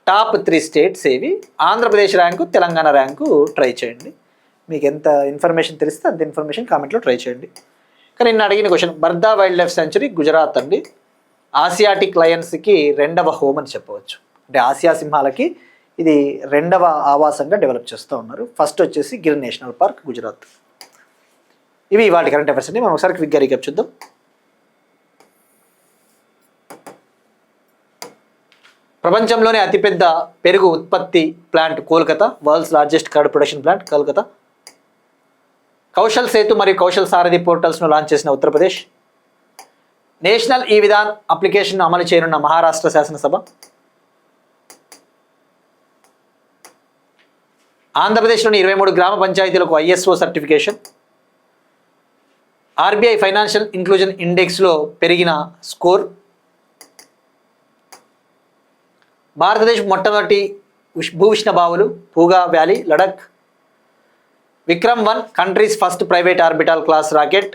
టాప్ 3 స్టేట్స్ ఏవి, Andhra Pradesh rank, Telangana rank try చేయండి. మీకు ఎంత ఇన్ఫర్మేషన్ తెలిస్తే అంత ఇన్ఫర్మేషన్ కామెంట్లో ట్రై చేయండి. కానీ నిన్న అడిగిన question, Barda wild life century Gujarat అండి. ఆసియాటిక్ లయన్స్కి 2వ హోమ్ అని చెప్పవచ్చు. అంటే ఆసియా సింహాలకి ఇది 2వ ఆవాసంగా డెవలప్ చేస్తూ ఉన్నారు. ఫస్ట్ వచ్చేసి గిర్ నేషనల్ పార్క్ గుజరాత్. ఇవి వాటి కరెంట్ అఫైర్స్ అండి. మనం ఒకసారి క్విక్గా రీక్యాప్ చూద్దాం. ప్రపంచంలోనే అతిపెద్ద పెరుగు ఉత్పత్తి plant Kolkata, world's largest curd production plant Kolkata. Kaushal Setu మరియు కౌశల్ సారథి పోర్టల్స్ను లాంచ్ చేసిన ఉత్తరప్రదేశ్. నేషనల్ ఈ విధాన్ అప్లికేషన్ను అమలు చేయనున్న మహారాష్ట్ర శాసనసభ. ఆంధ్రప్రదేశ్లోని 23 గ్రామ పంచాయతీలకు ISO certification. RBI financial inclusion ఇండెక్స్లో పెరిగిన స్కోర్. భారతదేశ్ మొట్టమొదటి భూవిష్ణ బావులు Puga valley, Ladakh. Vikram one countries first private orbital class rocket.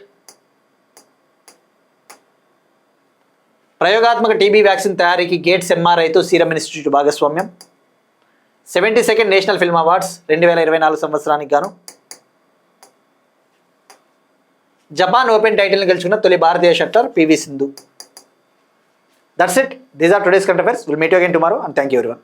ప్రయోగాత్మక టీబీ వ్యాక్సిన్ తయారీకి గేట్స్ ఎంఆర్ఐతో సీరం ఇన్స్టిట్యూట్ భాగస్వామ్యం. 72nd నేషనల్ ఫిల్మ్ అవార్డ్స్ 2024 సంవత్సరానికి గాను. జపాన్ ఓపెన్ టైటిల్ని గెలుచుకున్న తొలి భారతీయ shuttler PV Sindhu. That's it. These are today's current affairs. We'll meet you again tomorrow and thank you everyone.